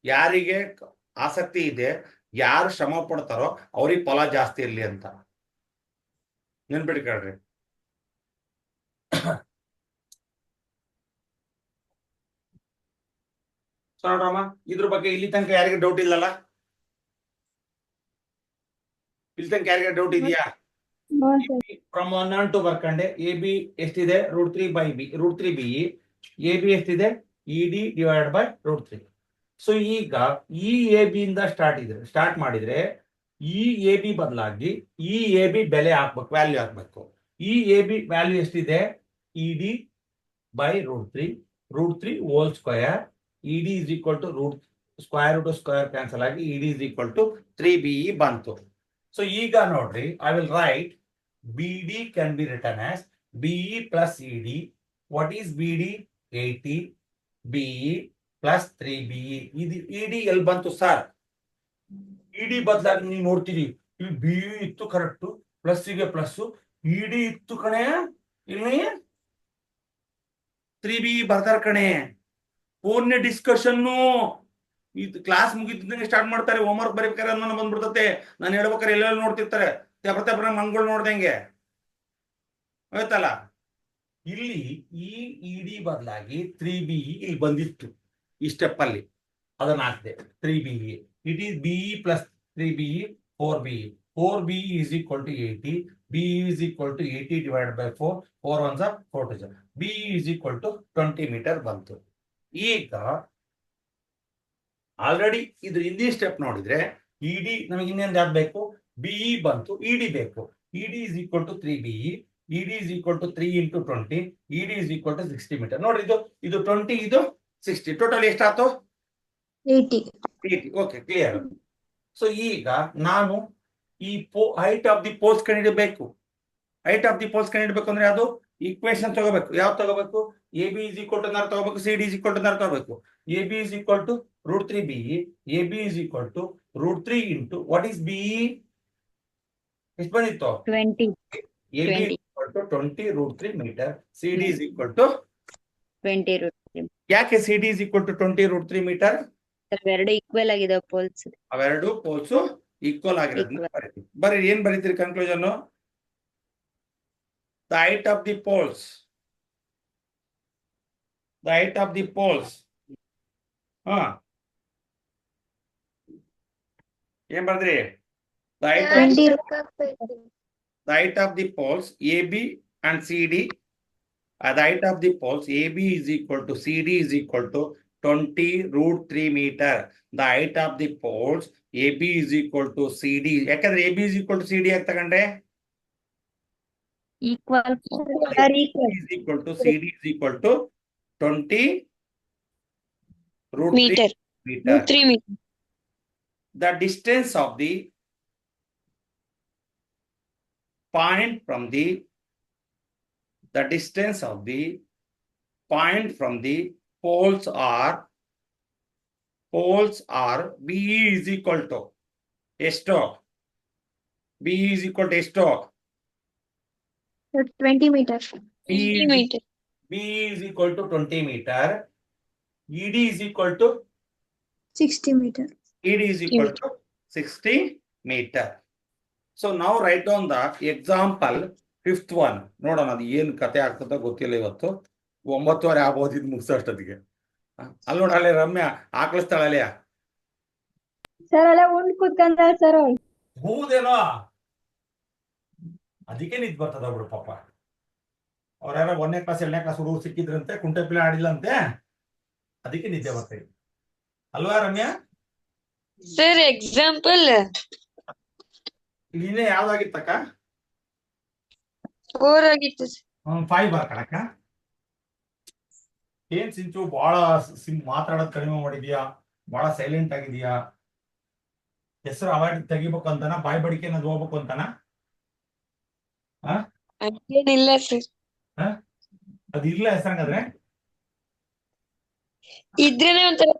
ಯಾರಿಗೆ ಆಸಕ್ತಿ ಇದೆ, ಯಾರು ಶ್ರಮ ಪಡ್ತಾರೋ ಅವ್ರಿಗೆ ಫಲ ಜಾಸ್ತಿ ಇರ್ಲಿ ಅಂತ ನೆನ್ಪಿಟ್ಕೊಳ್ರಿ. ನೋಡ್ರಮ್ಮ, ಇದ್ರ ಬಗ್ಗೆ ಇಲ್ಲಿ ತನಕ ಯಾರಿಗೆ ಡೌಟ್ ಇಲ್ಲಲ್ಲ? ಇಲ್ಲಿ ತನಕ ಯಾರಿಗೆ ಡೌಟ್ ಇದೆಯಾ? From 1 and 2 ಬರ್ಕಂಡೆ. ಎ ಬಿ ಎಷ್ಟಿದೆ? √3 ಎ ಬಿ ಎಷ್ಟಿದೆ? ED divided by √3. ಸೊ ಈಗ ಈ ಎ ಬಿ ಇಂದ ಸ್ಟಾರ್ಟ್ ಮಾಡಿದ್ರೆ ಈ ಎ ಬಿ ಬದಲಾಗಿ ಈ ಎ ಬಿ ಬೆಲೆ ಹಾಕ್ಬೇಕು, ವ್ಯಾಲ್ಯೂ ಹಾಕ್ಬೇಕು. ಈ ಎ ಬಿ ವ್ಯಾಲ್ಯೂ ಎಷ್ಟಿದೆ? ED by √3 whole square. ED is equal to square cancel ಆಗಿ ED is equal to 3BE ಬಂತು. ಸೊ ಈಗ ನೋಡ್ರಿ, I will write BD can be written as BE plus ED. What is BD? 80. BE plus 3BE. ಇದು ED ಎಲ್ಲಿ ಬಂತು sir? ED ಬದಲಾಗಿ ನೀವು ನೋಡ್ತೀರಿ, ಇಲ್ಲಿ BE ಇತ್ತು ಕರೆಕ್ಟ್, ಪ್ಲಸ್ಸಿಗೆ ಪ್ಲಸ್, ED ಇತ್ತು ಕಣೆ, ಇಲ್ಲಿ 3BE ಬರ್ತಾರ ಕಣೆ. ಫೋನ್ನೇ ಡಿಸ್ಕಷನ್ನು. ಇದು ಕ್ಲಾಸ್ ಮುಗಿದಂಗೆ ಸ್ಟಾರ್ಟ್ ಮಾಡ್ತಾರೆ. ಹೋಮ್ವರ್ಕ್ ಬರೀಬೇಕಾದ್ರೆ ಅನ್ನೋ ಬಂದ್ಬಿಡ್ತತೆ. ನಾನು ಹೇಳ್ಬೇಕಾದ್ರೆ ಎಲ್ಲೆಲ್ಲ ನೋಡ್ತಿರ್ತಾರೆ, ತೆಪ್ರ ಮಂಗಳು ನೋಡ್ದಂಗೆ ಆಯ್ತಲ್ಲ. ಇಲ್ಲಿ ಈ ED ಬದಲಾಗಿ 3BE ಇಲ್ಲಿ ಬಂದಿತ್ತು ಈ ಸ್ಟೆಪ್ ಅಲ್ಲಿ, ಅದನ್ನ ಹಾಕಿದೆ 3BE. It is BE plus 3BE 4BE. 4BE is equal to 80. BE is equal to 80 divided by 4. 4 1s are 4 2s are. BE is equal to 20 metre ಬಂತು. ಈಗ ಆಲ್ರೆಡಿ ಇದ್ರ ಹಿಂದಿನ ಸ್ಟೆಪ್ ನೋಡಿದ್ರೆ ED ನಮಗೆ ಇನ್ನೇನು ಯಾವ್ದು ಬೇಕು? BE ಬಂತು, ED ಬೇಕು. ED is equal to 3BE. ED is equal to 3 into 20. ED is equal to 60 metre. ನೋಡ್ರಿ, ಇದು 20, ಇದು 60. ಟೋಟಲ್ ಎಷ್ಟಾಯ್ತು? 80. Okay, clear. ಸೊ ಈಗ ನಾನು ಈ ಹೈಟ್ ಆಫ್ ದಿ ಪೋಲ್ಸ್ ಕಂಡಿಡಬೇಕು. ಹೈಟ್ ಆಫ್ ದಿ ಪೋಲ್ಸ್ ಕಂಡಿಡಬೇಕು ಅಂದ್ರೆ ಅದು ಈಕ್ವೇಶನ್ ತಗೋಬೇಕು. ಯಾವ್ದು ತಗೋಬೇಕು? AB is equal to ನಾರು ತಗೋಬೇಕು, CD is equal to ನಾರು ತಗೋಬೇಕು. AB is equal to √3BE. AB is equal to √3 into what is BE? ಎಷ್ಟು ಬಂದಿತ್ತು? 20. AB is equal to 20 √3 metre. CD is equal to 20 √3. ಯಾಕೆ CD is equal to 20 √3 metre? ಅವೆರಡು equal ಆಗಿದೆ poles. ಅವೆರಡು poles equal ಆಗಿರೋದನ್ನ ಬರೀತೀವಿ. ಬರೀ ಏನ್ ಬರೀತೀರಿ conclusion? The height of the poles. The height of the poles. ಏನ್ ಬರ್ದ್ರಿ? The height of 20. the height of the poles AB and CD. The height of the poles AB is equal to CD is equal to 20 √3 meter. The height of the poles AB is equal to CD. ಯಾಕಂದ್ರೆ AB is equal to CD ಯಾಕೆ ತಗೊಂಡ್ರೆ? Equal is equal to CD is equal to 20 √3 meter. The distance of the point from the poles are BE is equal to ಎಷ್ಟು? BE is equal to ಎಷ್ಟು? 20 meters. BE is equal to 20 meter. ED is equal to 60 meters. ED is equal to 60 meter. So now write down the example 5th one. ನೋಡೋಣ ಅದು ಏನು ಕತೆ ಆಗ್ತದ ಗೊತ್ತಿಲ್ಲ. ಇವತ್ತು 9:30 ಆಗ್ಬೋದು ಇದು ಮುಗಿಸೋ ಅಷ್ಟೊತ್ತಿಗೆ. ಅಲ್ಲಿ ನೋಡಲ್ಲ ರಮ್ಯಾ ಆಕಳಿಸ್ತಾಳಲ್ಲ. ಸರ್ ಅಲ್ಲ ಉಂಡ್ ಕೂತ್ಕೊಂಡ ಸರ್ ಹೌದೇನೋ, ಅದಕ್ಕೆ ನಿಂತು ಬರ್ತದ ಬಿಡು ಪಾಪ. ಯಾರೋ 1ನೇ ಕ್ಲಾಸ್ 2ನೇ ಕ್ಲಾಸ್ ಹುಡುಗರು ಸಿಕ್ಕಿದ್ರಂತೆ, ಕುಂಟೆ ಪಿಲ್ಲೆ ಆಡಿಲ್ಲಂತೆ, ಅದಕ್ಕೆ ನಿದ್ದೆ ಬರ್ತಾ ಇದೆ ಅಲ್ವಾ ರಮ್ಯಾ? ಸರ್ ಎಕ್ಸಾಂಪಲ್ ನಿನ್ನೆ ಯಾವ್ದಾಗಿತ್ತಕ್ಕ? 4 ಆಗಿತ್ತು sir. 5 ಬರ್ಕಣಕ್ಕ. ಏನ್ ಸಿಂಚು ಬಹಳ ಮಾತಾಡೋದ್ ಕಡಿಮೆ ಮಾಡಿದ್ಯಾ, ಬಹಳ ಸೈಲೆಂಟ್ ಆಗಿದ್ಯಾ? ಹೆಸರು ಅವಾಯ್ಡ್ ತೆಗಿಬೇಕು ಅಂತನ, ಬಾಯಿ ಬಡಿಕೆ ಅನ್ನೋದು ಹೋಗ್ಬೇಕು ಅಂತನ? ಅದೇನಿಲ್ಲ ಸರ್. ಅದಿರ್ಲ ಹೆಸರಂಗಾದ್ರೆ ಇದ್ರೇನೆ ಒಂಥರ